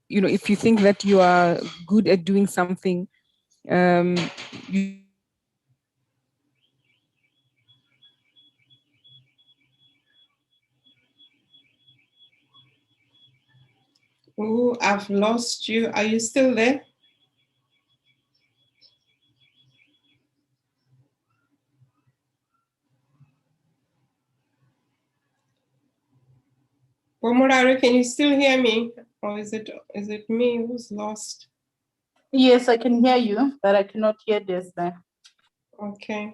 if you think that you are good at doing something, you Oh, I've lost you. Are you still there? Bomoraro, can you still hear me? Or is it me who's lost? Yes, I can hear you, but I cannot hear Desna. Okay.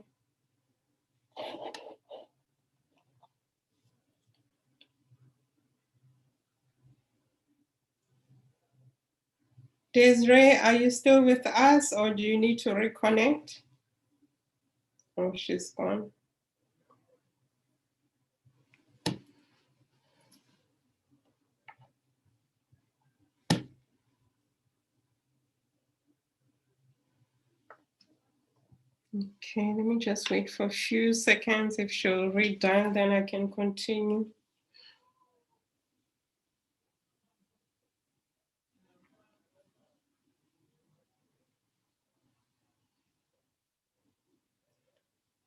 Desiree, are you still with us, or do you need to reconnect? Oh, she's gone. Okay, let me just wait for a few seconds. If she'll redial, then I can continue.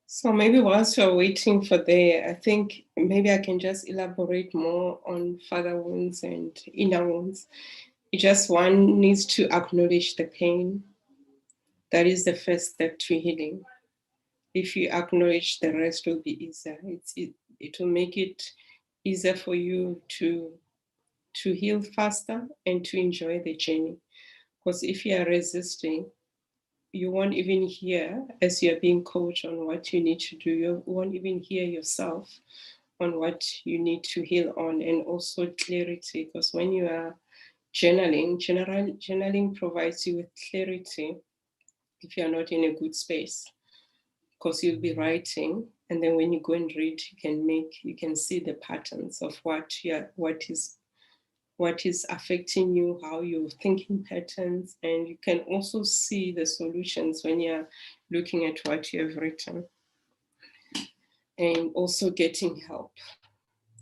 So maybe whilst you're waiting for there, I think maybe I can just elaborate more on father wounds and inner wounds. One needs to acknowledge the pain. That is the first step to healing. If you acknowledge, the rest will be easier. It will make it easier for you to heal faster and to enjoy the journey. Because if you are resisting, you won't even hear, as you're being coached on what you need to do, you won't even hear yourself on what you need to heal on, and also clarity, because when you are journaling provides you with clarity if you're not in a good space, because you'll be writing, and then when you go and read, you can see the patterns of what is affecting you, how you're thinking patterns, and you can also see the solutions when you're looking at what you have written. And also getting help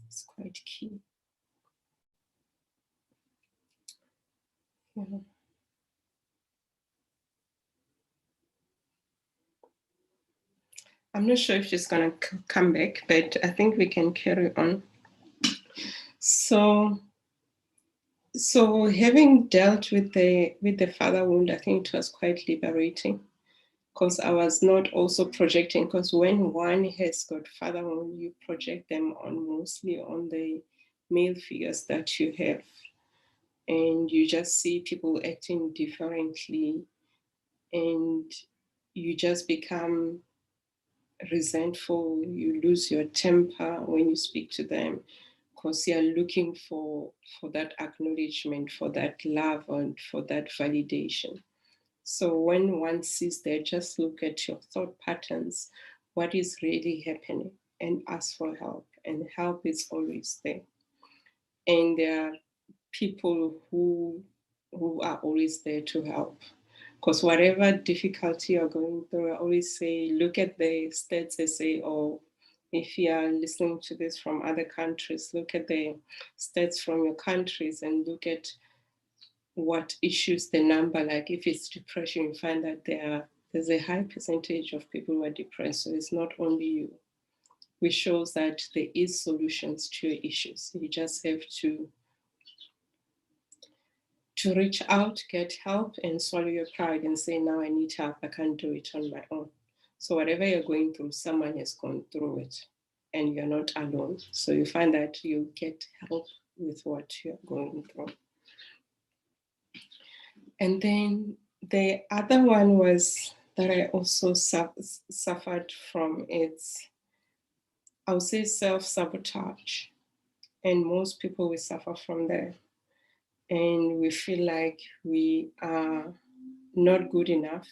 is quite key. Yeah. I'm not sure if she's gonna come back, but I think we can carry on. So having dealt with the father wound, I think it was quite liberating, because I was not also projecting, because when one has got father wound, you project them mostly on the male figures that you have, and you just see people acting differently, and you just become resentful, you lose your temper when you speak to them, because you're looking for that acknowledgement, for that love, and for that validation. So when one sees that, just look at your thought patterns, what is really happening, and ask for help. And help is always there. And there are people who are always there to help. Because whatever difficulty you're going through, I always say, look at the stats. They say, or if you are listening to this from other countries, look at the stats from your countries and look at what issues the number, like if it's depression, you find that there's a high percentage of people who are depressed. So it's not only you, which shows that there is solutions to your issues. You just have to reach out, get help, and swallow your pride and say, now I need help, I can't do it on my own. So whatever you're going through, someone has gone through it, and you're not alone. So you find that you get help with what you're going through. And then the other one was that I also suffered from, it's, I would say, self-sabotage. And most people will suffer from that. And we feel like we are not good enough.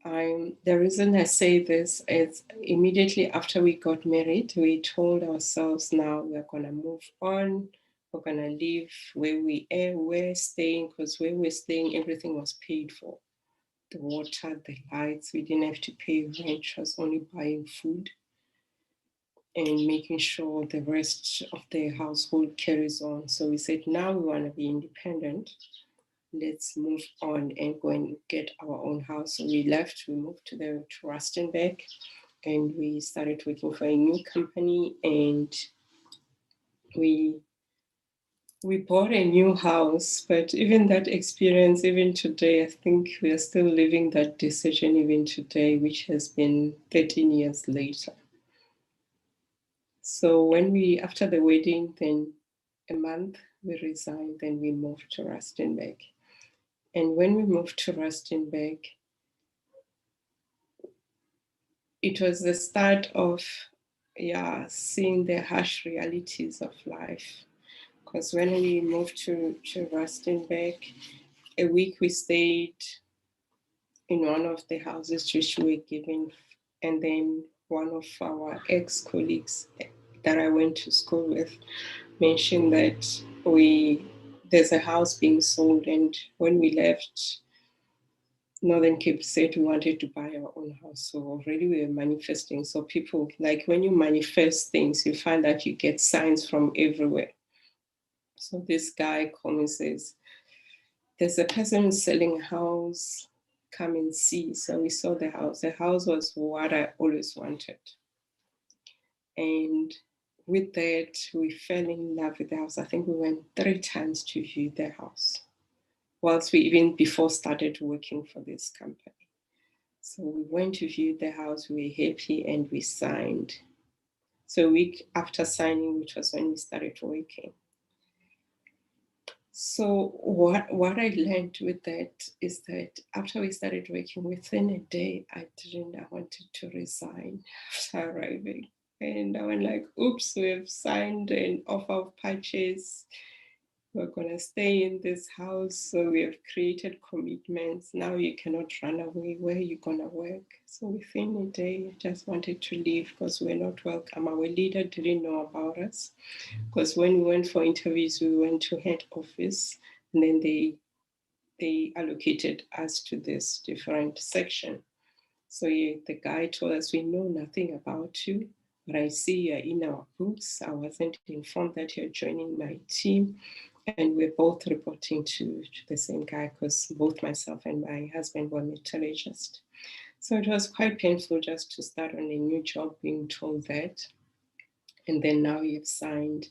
The reason I say this is immediately after we got married, we told ourselves, now we're going to move on. We're going to live where we're staying, because where we're staying, everything was paid for. The water, the lights, we didn't have to pay rent, it was only buying food and making sure the rest of the household carries on. So we said, now we want to be independent. Let's move on and go and get our own house. So we left, we moved to Rustenburg, and we started working for a new company, and we bought a new house. But even that experience, even today, I think we are still living that decision even today, which has been 13 years later. So after the wedding, then a month, we resigned, then we moved to Rustenburg. And when we moved to Rustenburg, it was the start of seeing the harsh realities of life. Because when we moved to Rustenburg, a week we stayed in one of the houses which we were given, and then one of our ex-colleagues that I went to school with mentioned that there's a house being sold, and when we left, Northern Cape said we wanted to buy our own house. So already we were manifesting. So people, like when you manifest things, you find that you get signs from everywhere. So this guy called me and says, there's a person who's selling a house, come and see. So we saw the house. The house was what I always wanted. And with that, we fell in love with the house. I think we went 3 times to view the house, whilst we even before started working for this company. So we went to view the house, we were happy, and we signed. So a week after signing, which was when we started working. So what I learned with that is that after we started working, within a day, I wanted to resign after arriving. And I went like, oops, we've signed an offer of purchase. We're going to stay in this house. So we have created commitments. Now you cannot run away. Where are you going to work? So within a day, I just wanted to leave because we're not welcome. Our leader didn't know about us. Because when we went for interviews, we went to head office and then they allocated us to this different section. So the guy told us, we know nothing about you, but I see you're in our books. I wasn't informed that you're joining my team. And we're both reporting to the same guy because both myself and my husband were metallurgists. So it was quite painful just to start on a new job being told that. And then now you've signed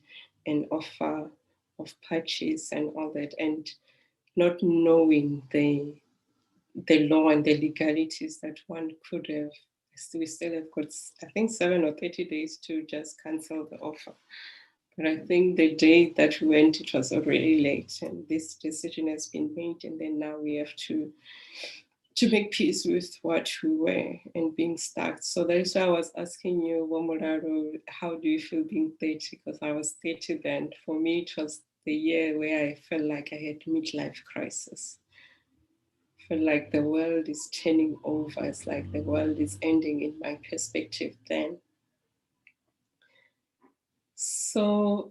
an offer of purchase and all that, and not knowing the law and the legalities that one could have. We still have got, I think, 7 or 30 days to just cancel the offer. But I think the day that we went, it was already late, and this decision has been made, and then now we have to make peace with what we were and being stuck. So that is why I was asking you, Womolaro, how do you feel being 30? Because I was 30 then. For me, it was the year where I felt like I had midlife crisis. I felt like the world is turning over. It's like the world is ending in my perspective then. So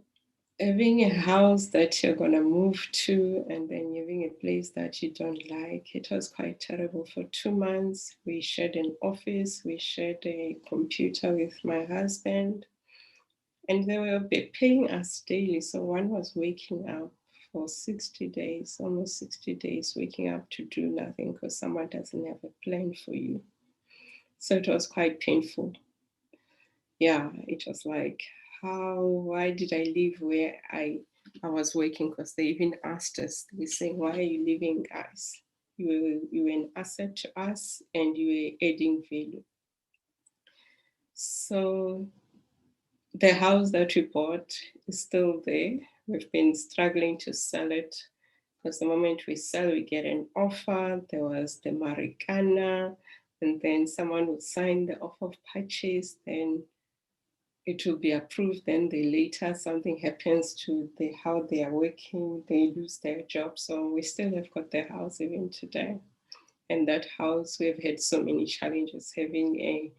having a house that you're going to move to and then having a place that you don't like, it was quite terrible. For 2 months, we shared an office, we shared a computer with my husband, and they were paying us daily. So one was waking up for 60 days, almost 60 days, waking up to do nothing because someone doesn't have a plan for you. So it was quite painful. Yeah, it was like, why did I leave where I was working? Because they even asked us, they say, why are you leaving, guys? You were an asset to us and you were adding value. So the house that we bought is still there. We've been struggling to sell it because the moment we sell, we get an offer. There was the Marikana, and then someone would sign the offer of purchase, then it will be approved. Then later something happens to how they are working, they lose their job. So we still have got the house even today. And that house, we've had so many challenges, having a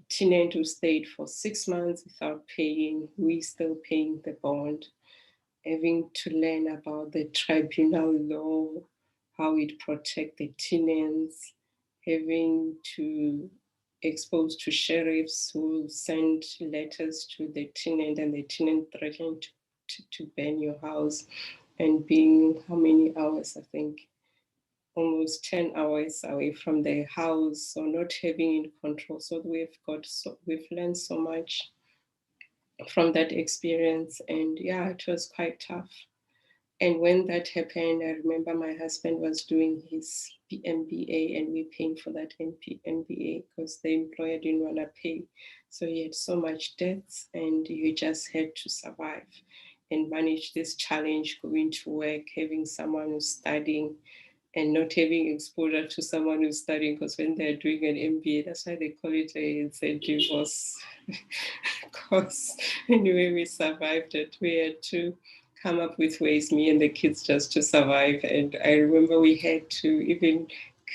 tenant who stayed for 6 months without paying, we still paying the bond, having to learn about the tribunal law, how it protects the tenants, having to exposed to sheriffs who send letters to the tenant and the tenant threatening to burn your house, and being how many hours, I think almost 10 hours away from the house, so not having in control. So we've learned so much from that experience, and yeah, it was quite tough. And when that happened, I remember my husband was doing his MBA and we paying for that MBA because the employer didn't want to pay. So he had so much debts and you just had to survive and manage this challenge, going to work, having someone who's studying and not having exposure to someone who's studying, because when they're doing an MBA, that's why they call it a divorce course. Anyway, we survived it. We had to come up with ways, me and the kids, just to survive. And I remember we had to even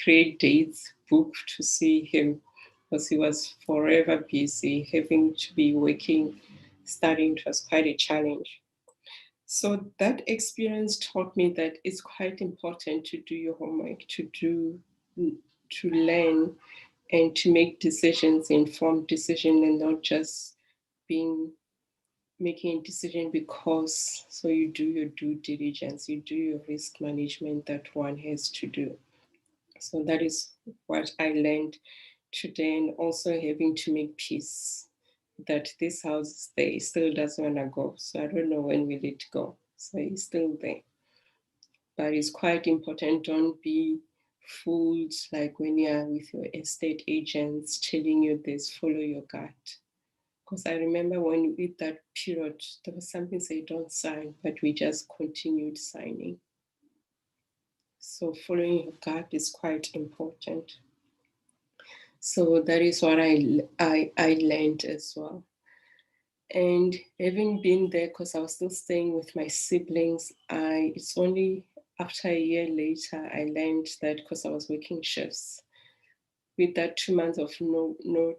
create dates, book to see him, because he was forever busy, having to be working, studying. It was quite a challenge. So that experience taught me that it's quite important to do your homework, to learn and to make decisions, informed decision, and not just making a decision because so you do your due diligence, you do your risk management that one has to do. So that is what I learned today, and also having to make peace that this house there still doesn't want to go. So I don't know when will it go. So it's still there. But it's quite important. Don't be fooled like when you're with your estate agents telling you this, follow your gut. Because I remember when with that period, there was something say don't sign, but we just continued signing. So following your gut is quite important. So that is what I learned as well. And having been there, because I was still staying with my siblings, it's only after a year later I learned that, because I was working shifts, with that 2 months of not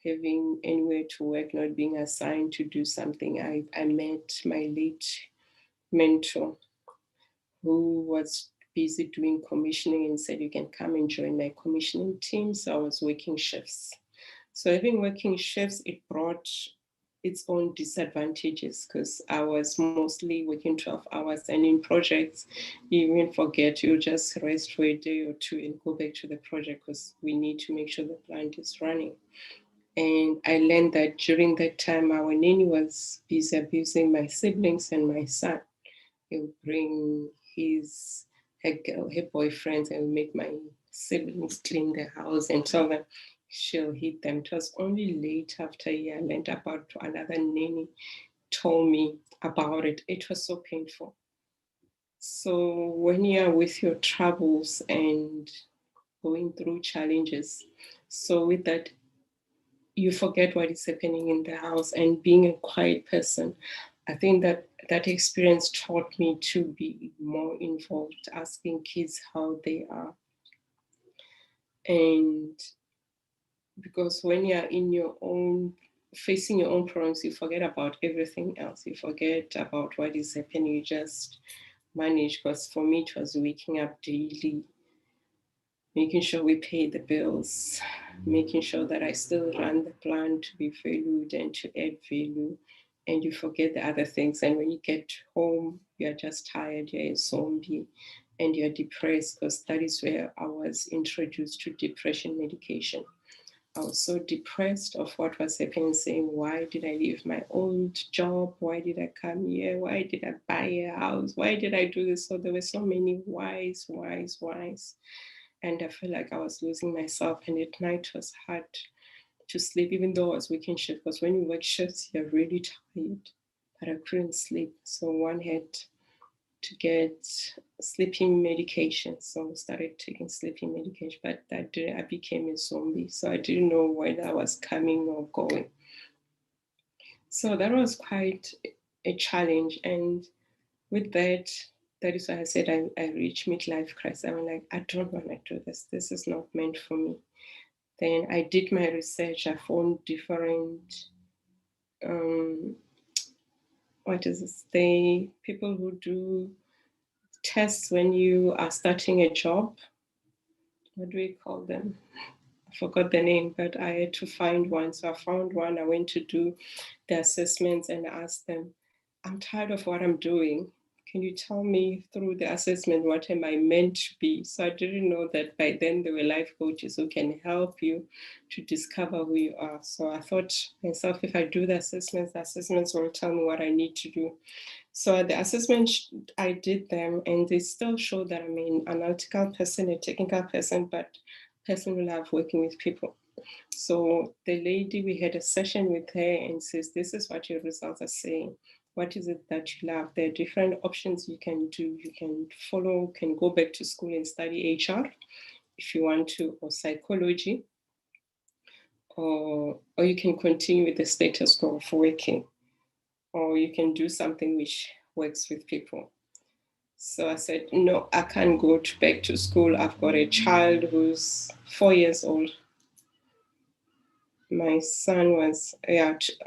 having anywhere to work, not being assigned to do something, I met my late mentor, who was busy doing commissioning, and said, you can come and join my commissioning team. So I was working shifts. So having working shifts, it brought its own disadvantages, because I was mostly working 12 hours, and in projects, you even forget, you just rest for a day or two and go back to the project, because we need to make sure the plant is running. And I learned that during that time, our nanny was busy abusing my siblings and my son. He would bring her boyfriends, and would make my siblings clean the house and tell them she'll hit them. It was only late after a year I learned about another nanny told me about it. It was so painful. So when you're with your troubles and going through challenges, so with that, you forget what is happening in the house. And being a quiet person, I think that experience taught me to be more involved, asking kids how they are. And because when you're in your own, facing your own problems, you forget about everything else. You forget about what is happening. You just manage. Because for me, it was waking up daily, making sure we pay the bills, making sure that I still run the plant to be valued and to add value. And you forget the other things. And when you get home, you're just tired, you're a zombie, and you're depressed, because that is where I was introduced to depression medication. I was so depressed of what was happening, saying, why did I leave my old job? Why did I come here? Why did I buy a house? Why did I do this? So there were so many whys. And I felt like I was losing myself. And at night it was hard to sleep, even though I was working shift. Because when you work shifts, you're really tired. But I couldn't sleep. So one had to get sleeping medication. So I started taking sleeping medication. But that day I became a zombie. So I didn't know whether I was coming or going. So that was quite a challenge. And with that, that is why I said I reached midlife crisis. I'm like, I don't want to do this. This is not meant for me. Then I did my research. I found different, what is this? People who do tests when you are starting a job. What do we call them? I forgot the name, but I had to find one. So I found one. I went to do the assessments and asked them, I'm tired of what I'm doing. Can you tell me through the assessment what am I meant to be? So I didn't know that by then there were life coaches who can help you to discover who you are. So I thought myself, if I do the assessments will tell me what I need to do. So the assessment, I did them, and they still show that I'm an analytical person, a technical person, but person who love working with people. So the lady, we had a session with her and says, this is what your results are saying. What is it that you love? There are different options you can do. You can follow, can go back to school and study HR if you want to, or psychology, or you can continue with the status quo of working, or you can do something which works with people. So I said, no, I can't go back to school. I've got a child who's 4 years old. My son was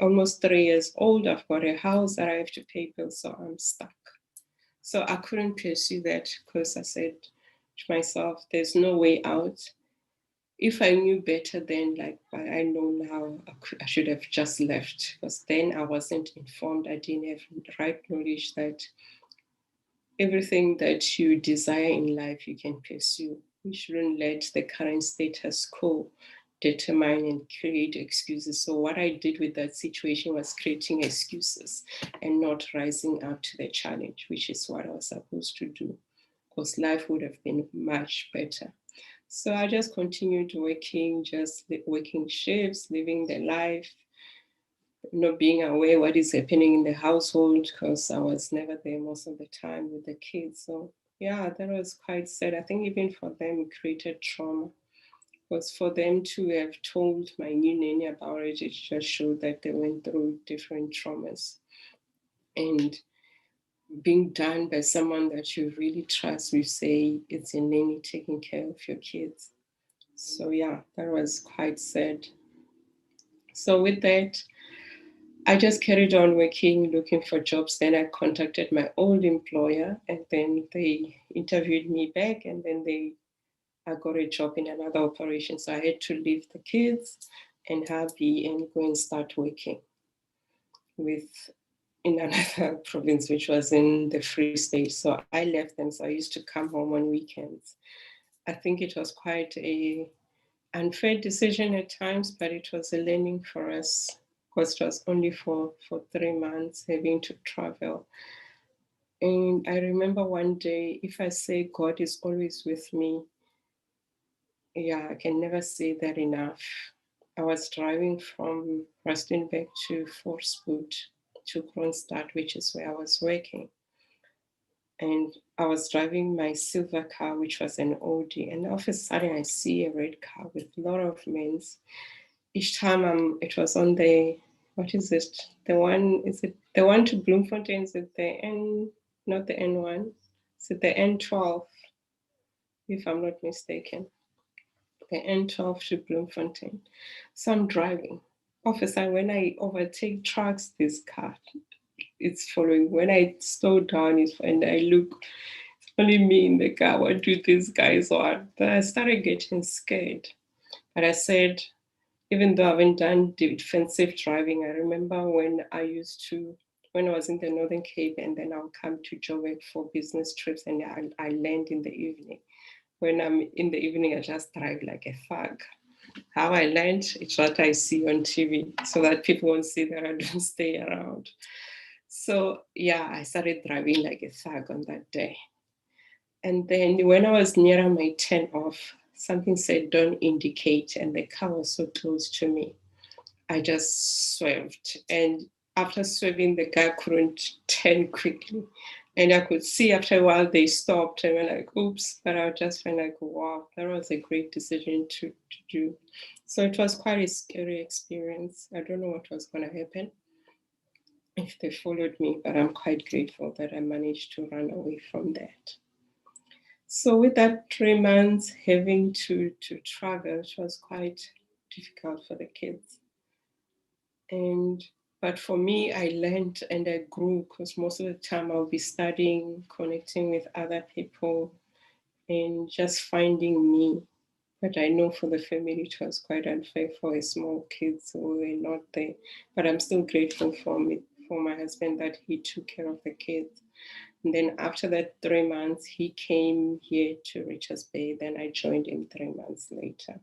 almost 3 years old. I've got a house that I have to pay bills, so I'm stuck. So I couldn't pursue that, because I said to myself, there's no way out. If I knew better then, like I know now, I should have just left, because then I wasn't informed. I didn't have the right knowledge that everything that you desire in life you can pursue. You shouldn't let the current status quo determine and create excuses. So what I did with that situation was creating excuses and not rising up to the challenge, which is what I was supposed to do, because life would have been much better. So I just continued working, just working shifts, living the life, not being aware what is happening in the household, because I was never there most of the time with the kids. So yeah, that was quite sad. I think even for them, it created trauma. Because for them to have told my new nanny about it, it just showed that they went through different traumas. And being done by someone that you really trust, we say it's a nanny taking care of your kids. So yeah, that was quite sad. So with that, I just carried on working, looking for jobs. Then I contacted my old employer, and then they interviewed me back, and then I got a job in another operation. So I had to leave the kids and hubby and go and start working in another province, which was in the Free State. So I left them. So I used to come home on weekends. I think it was quite a unfair decision at times, but it was a learning for us because it was only for 3 months having to travel. And I remember one day, if I say God is always with me, yeah, I can never say that enough. I was driving from Rustenburg to Voorspoed to Kronstadt, which is where I was working. And I was driving my silver car, which was an Audi. And all of a sudden, I see a red car with a lot of men. Each time it was on the, what is it? Is it the one to Bloemfontein? Is it the N, not the N1? Is it the N12, if I'm not mistaken? The N12 to Bloemfontein. So I'm driving. Officer, when I overtake trucks, this car, it's following. When I slow down, and I look, it's only me in the car. What do these guys want? But I started getting scared. But I said, even though I haven't done defensive driving, I remember when I was in the Northern Cape, and then I'll come to Joburg for business trips, and I land in the evening. When I'm in the evening, I just drive like a thug. How I land, it's what I see on TV, so that people won't see that I don't stay around. So yeah, I started driving like a thug on that day. And then when I was near my turn off, something said, don't indicate, and the car was so close to me. I just swerved. And after swerving, the car couldn't turn quickly. And I could see after a while they stopped and were like, oops. But I just felt like, wow, that was a great decision to do. So it was quite a scary experience. I don't know what was going to happen if they followed me, but I'm quite grateful that I managed to run away from that. So with that 3 months having to travel, it was quite difficult for the kids. But for me, I learned and I grew because most of the time I'll be studying, connecting with other people, and just finding me. But I know for the family, it was quite unfair for a small kids who were not there. But I'm still grateful for my husband that he took care of the kids. And then after that 3 months, he came here to Richards Bay. Then I joined him 3 months later.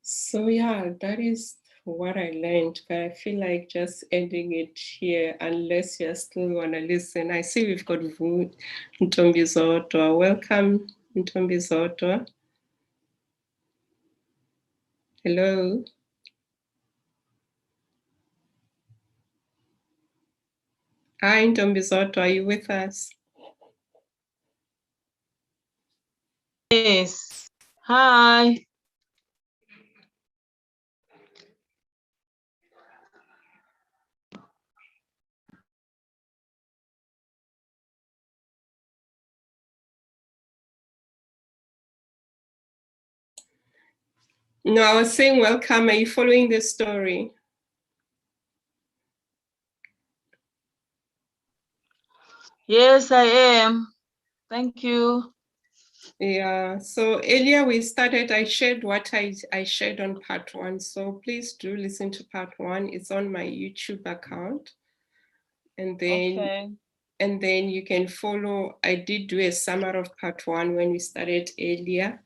So yeah, that is what I learned, but I feel like just ending it here, unless you still want to listen. I see we've got Ntombi Zodwa. Welcome, Ntombi Zodwa. Hello. Hi, Ntombi Zodwa, are you with us? Yes. Hi. No, I was saying welcome. Are you following the story? Yes, I am. Thank you. Yeah, so earlier I shared what I shared on part 1. So please do listen to part 1. It's on my YouTube account. And then you can follow. I did do a summary of part 1 when we started earlier.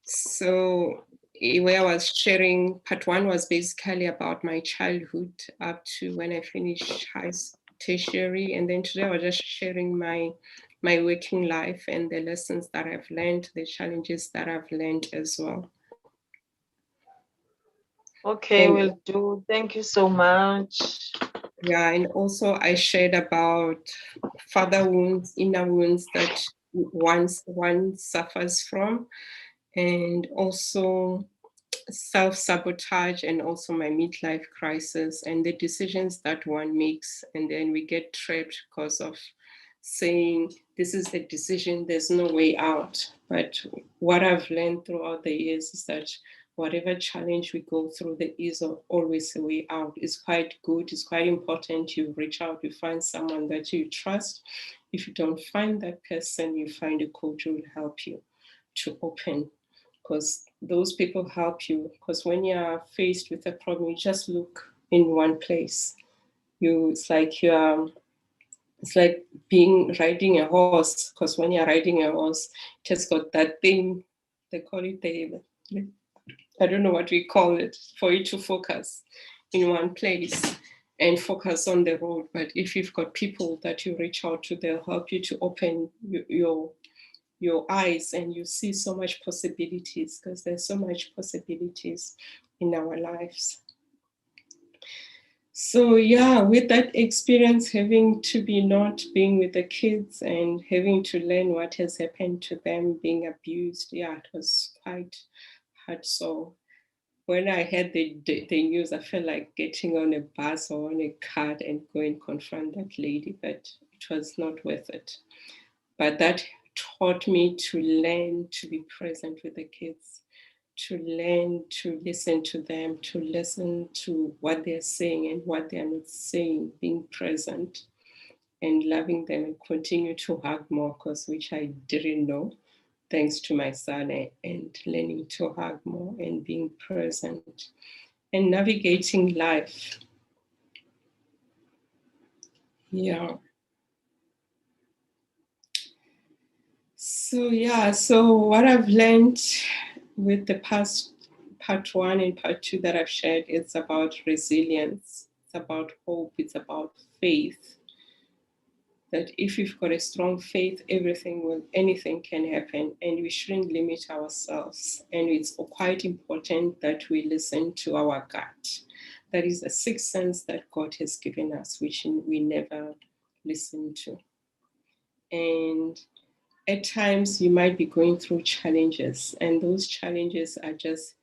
So where I was sharing, part 1 was basically about my childhood up to when I finished tertiary. And then today I was just sharing my working life and the lessons that I've learned, the challenges that I've learned as well. Okay, will do. Thank you so much. Yeah, and also I shared about father wounds, inner wounds that one suffers from. and also self-sabotage, and also my midlife crisis and the decisions that one makes. And then we get trapped because of saying, this is the decision, there's no way out. But what I've learned throughout the years is that whatever challenge we go through, there is always a way out. It's quite good, it's quite important. You reach out, you find someone that you trust. If you don't find that person, you find a coach who will help you to open, because those people help you. Because when you're faced with a problem, you just look in one place. It's like being riding a horse, because when you're riding a horse, it has got that thing, they call it I don't know what we call it, for you to focus in one place and focus on the road. But if you've got people that you reach out to, they'll help you to open your eyes, and you see so much possibilities, because there's so much possibilities in our lives. So yeah, with that experience, having to be not being with the kids and having to learn what has happened to them, being abused, yeah, it was quite hard. So when I heard the news, I felt like getting on a bus or on a car and go and confront that lady, but it was not worth it. But that taught me to learn to be present with the kids, to learn to listen to them, to listen to what they're saying and what they're not saying, being present and loving them, and continue to hug more, because which I didn't know, thanks to my son, and learning to hug more and being present and navigating life. Yeah. So what I've learned with the past part 1 and part 2 that I've shared, it's about resilience, it's about hope, it's about faith. That if you've got a strong faith, anything can happen, and we shouldn't limit ourselves. And it's quite important that we listen to our gut. That is a sixth sense that God has given us, which we never listen to. And at times you might be going through challenges, and those challenges are just,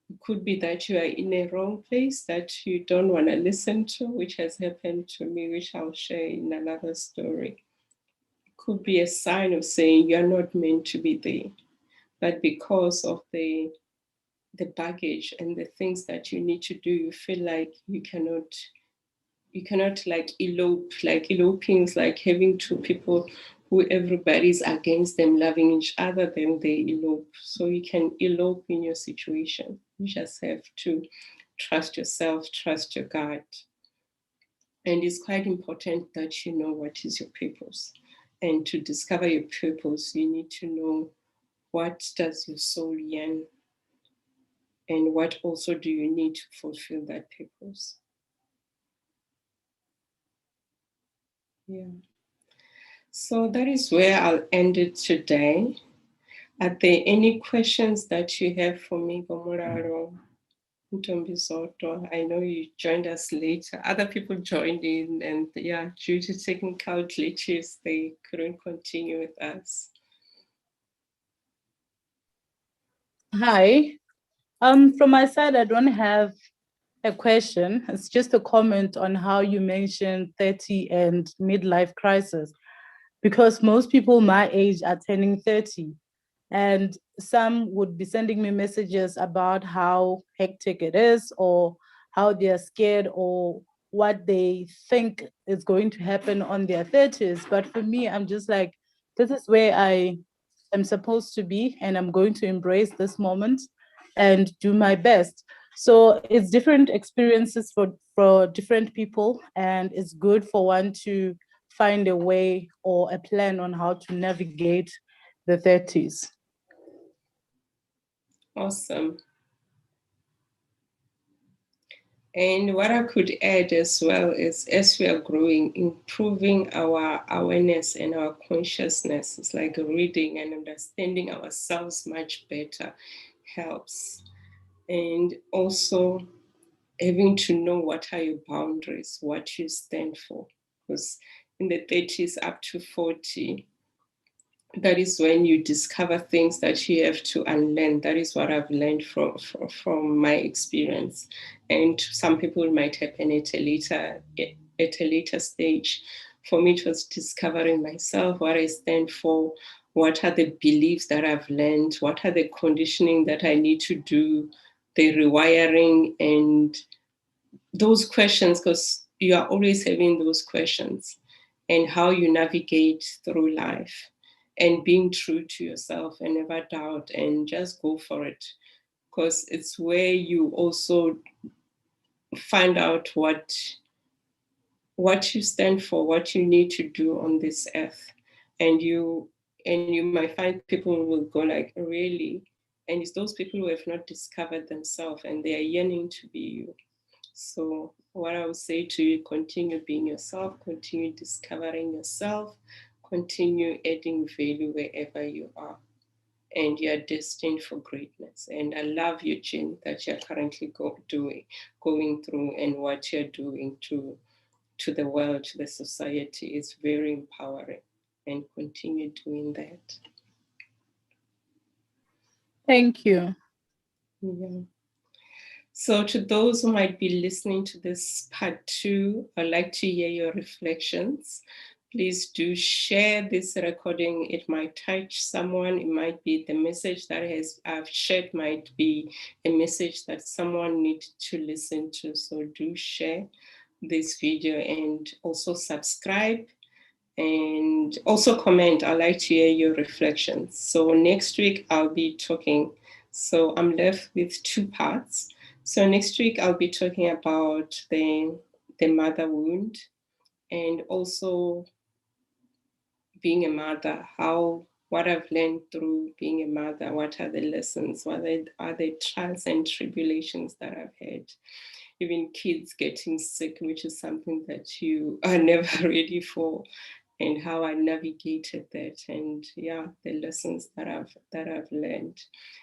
it could be that you are in a wrong place that you don't want to listen to, which has happened to me, which I'll share in another story. It could be a sign of saying you're not meant to be there, but because of the baggage and the things that you need to do, you feel like you cannot like elope. Like eloping is like having two people who everybody's against them loving each other, then they elope. So you can elope in your situation. You just have to trust yourself, trust your God. And it's quite important that you know what is your purpose. And to discover your purpose, you need to know what does your soul yearn, and what also do you need to fulfill that purpose. Yeah. So that is where I'll end it today. Are there any questions that you have for me, Gomoraro, Ntombizoto? I know you joined us later. Other people joined in, and yeah, due to technical glitches, they couldn't continue with us. Hi. From my side, I don't have a question. It's just a comment on how you mentioned 30 and midlife crisis, because most people my age are turning 30, and some would be sending me messages about how hectic it is, or how they're scared, or what they think is going to happen on their 30s. But for me, I'm just like, this is where I am supposed to be, and I'm going to embrace this moment and do my best. So it's different experiences for different people, and it's good for one to find a way or a plan on how to navigate the 30s. Awesome. And what I could add as well is, as we are growing, improving our awareness and our consciousness, it's like reading and understanding ourselves much better helps. And also having to know what are your boundaries, what you stand for. Because in the 30s up to 40, that is when you discover things that you have to unlearn. That is what I've learned from my experience. And some people it might happen at a later stage. For me, it was discovering myself, what I stand for, what are the beliefs that I've learned, what are the conditioning that I need to do, the rewiring, and those questions, because you are always having those questions, and how you navigate through life, and being true to yourself and never doubt, and just go for it, because it's where you also find out what you stand for, what you need to do on this earth. And you might find people will go like, really? And it's those people who have not discovered themselves and they are yearning to be you. So what I would say to you, continue being yourself, continue discovering yourself, continue adding value wherever you are. And you're destined for greatness. And I love your journey that you're currently going through, and what you're doing to the world, to the society. Is very empowering. And continue doing that. Thank you. Yeah. So to those who might be listening to this part 2, I'd like to hear your reflections. Please do share this recording. It might touch someone. It might be the message that I've shared might be a message that someone needs to listen to. So do share this video and also subscribe and also comment. I'd like to hear your reflections. So next week I'll be talking. So I'm left with 2 parts. So next week I'll be talking about the mother wound, and also being a mother, what I've learned through being a mother, what are the lessons, what are the trials and tribulations that I've had. Even kids getting sick, which is something that you are never ready for, and how I navigated that, and the lessons that I've learned.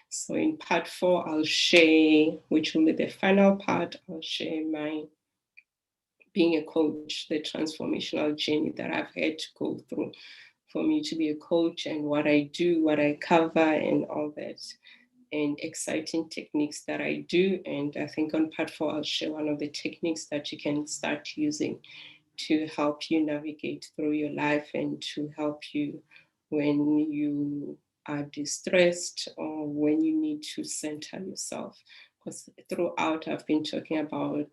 So in part 4, I'll share, which will be the final part, I'll share my being a coach, the transformational journey that I've had to go through for me to be a coach, and what I do, what I cover, and all that, and exciting techniques that I do. And I think on part 4, I'll share one of the techniques that you can start using to help you navigate through your life, and to help you when you are distressed or when you need to center yourself. Because throughout, I've been talking about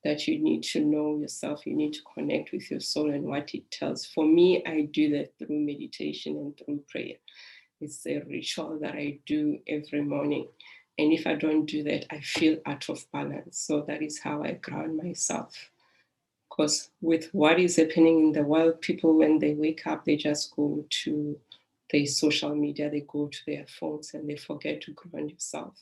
that you need to know yourself, you need to connect with your soul and what it tells. For me, I do that through meditation and through prayer. It's a ritual that I do every morning. And if I don't do that, I feel out of balance. So that is how I ground myself. Because with what is happening in the world, people, when they wake up, they just go to their social media, they go to their phones, and they forget to ground yourself.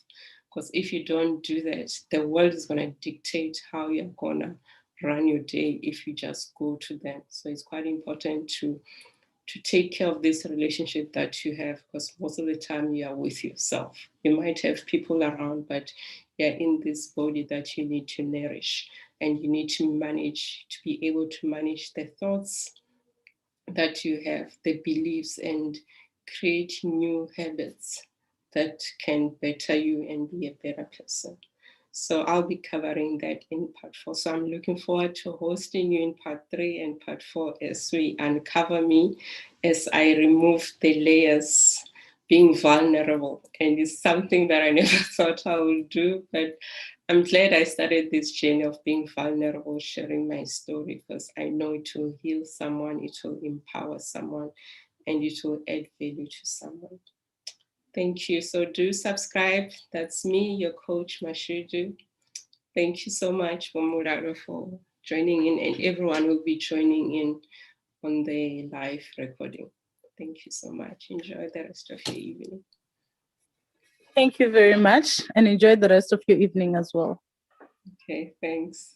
Because if you don't do that, the world is going to dictate how you're going to run your day if you just go to them. So it's quite important to take care of this relationship that you have, because most of the time you are with yourself. You might have people around, but you're in this body that you need to nourish, and you need to manage, to be able to manage the thoughts that you have, the beliefs, and create new habits that can better you and be a better person. So I'll be covering that in part 4. So I'm looking forward to hosting you in part 3 and part 4 as we uncover me, as I remove the layers, being vulnerable. And it's something that I never thought I would do, but I'm glad I started this journey of being vulnerable, sharing my story, because I know it will heal someone, it will empower someone, and it will add value to someone. Thank you. So do subscribe. That's me, your coach, Mashudu. Thank you so much, Muraro, for joining in, and everyone will be joining in on the live recording. Thank you so much. Enjoy the rest of your evening. Thank you very much, and enjoy the rest of your evening as well. Okay, thanks.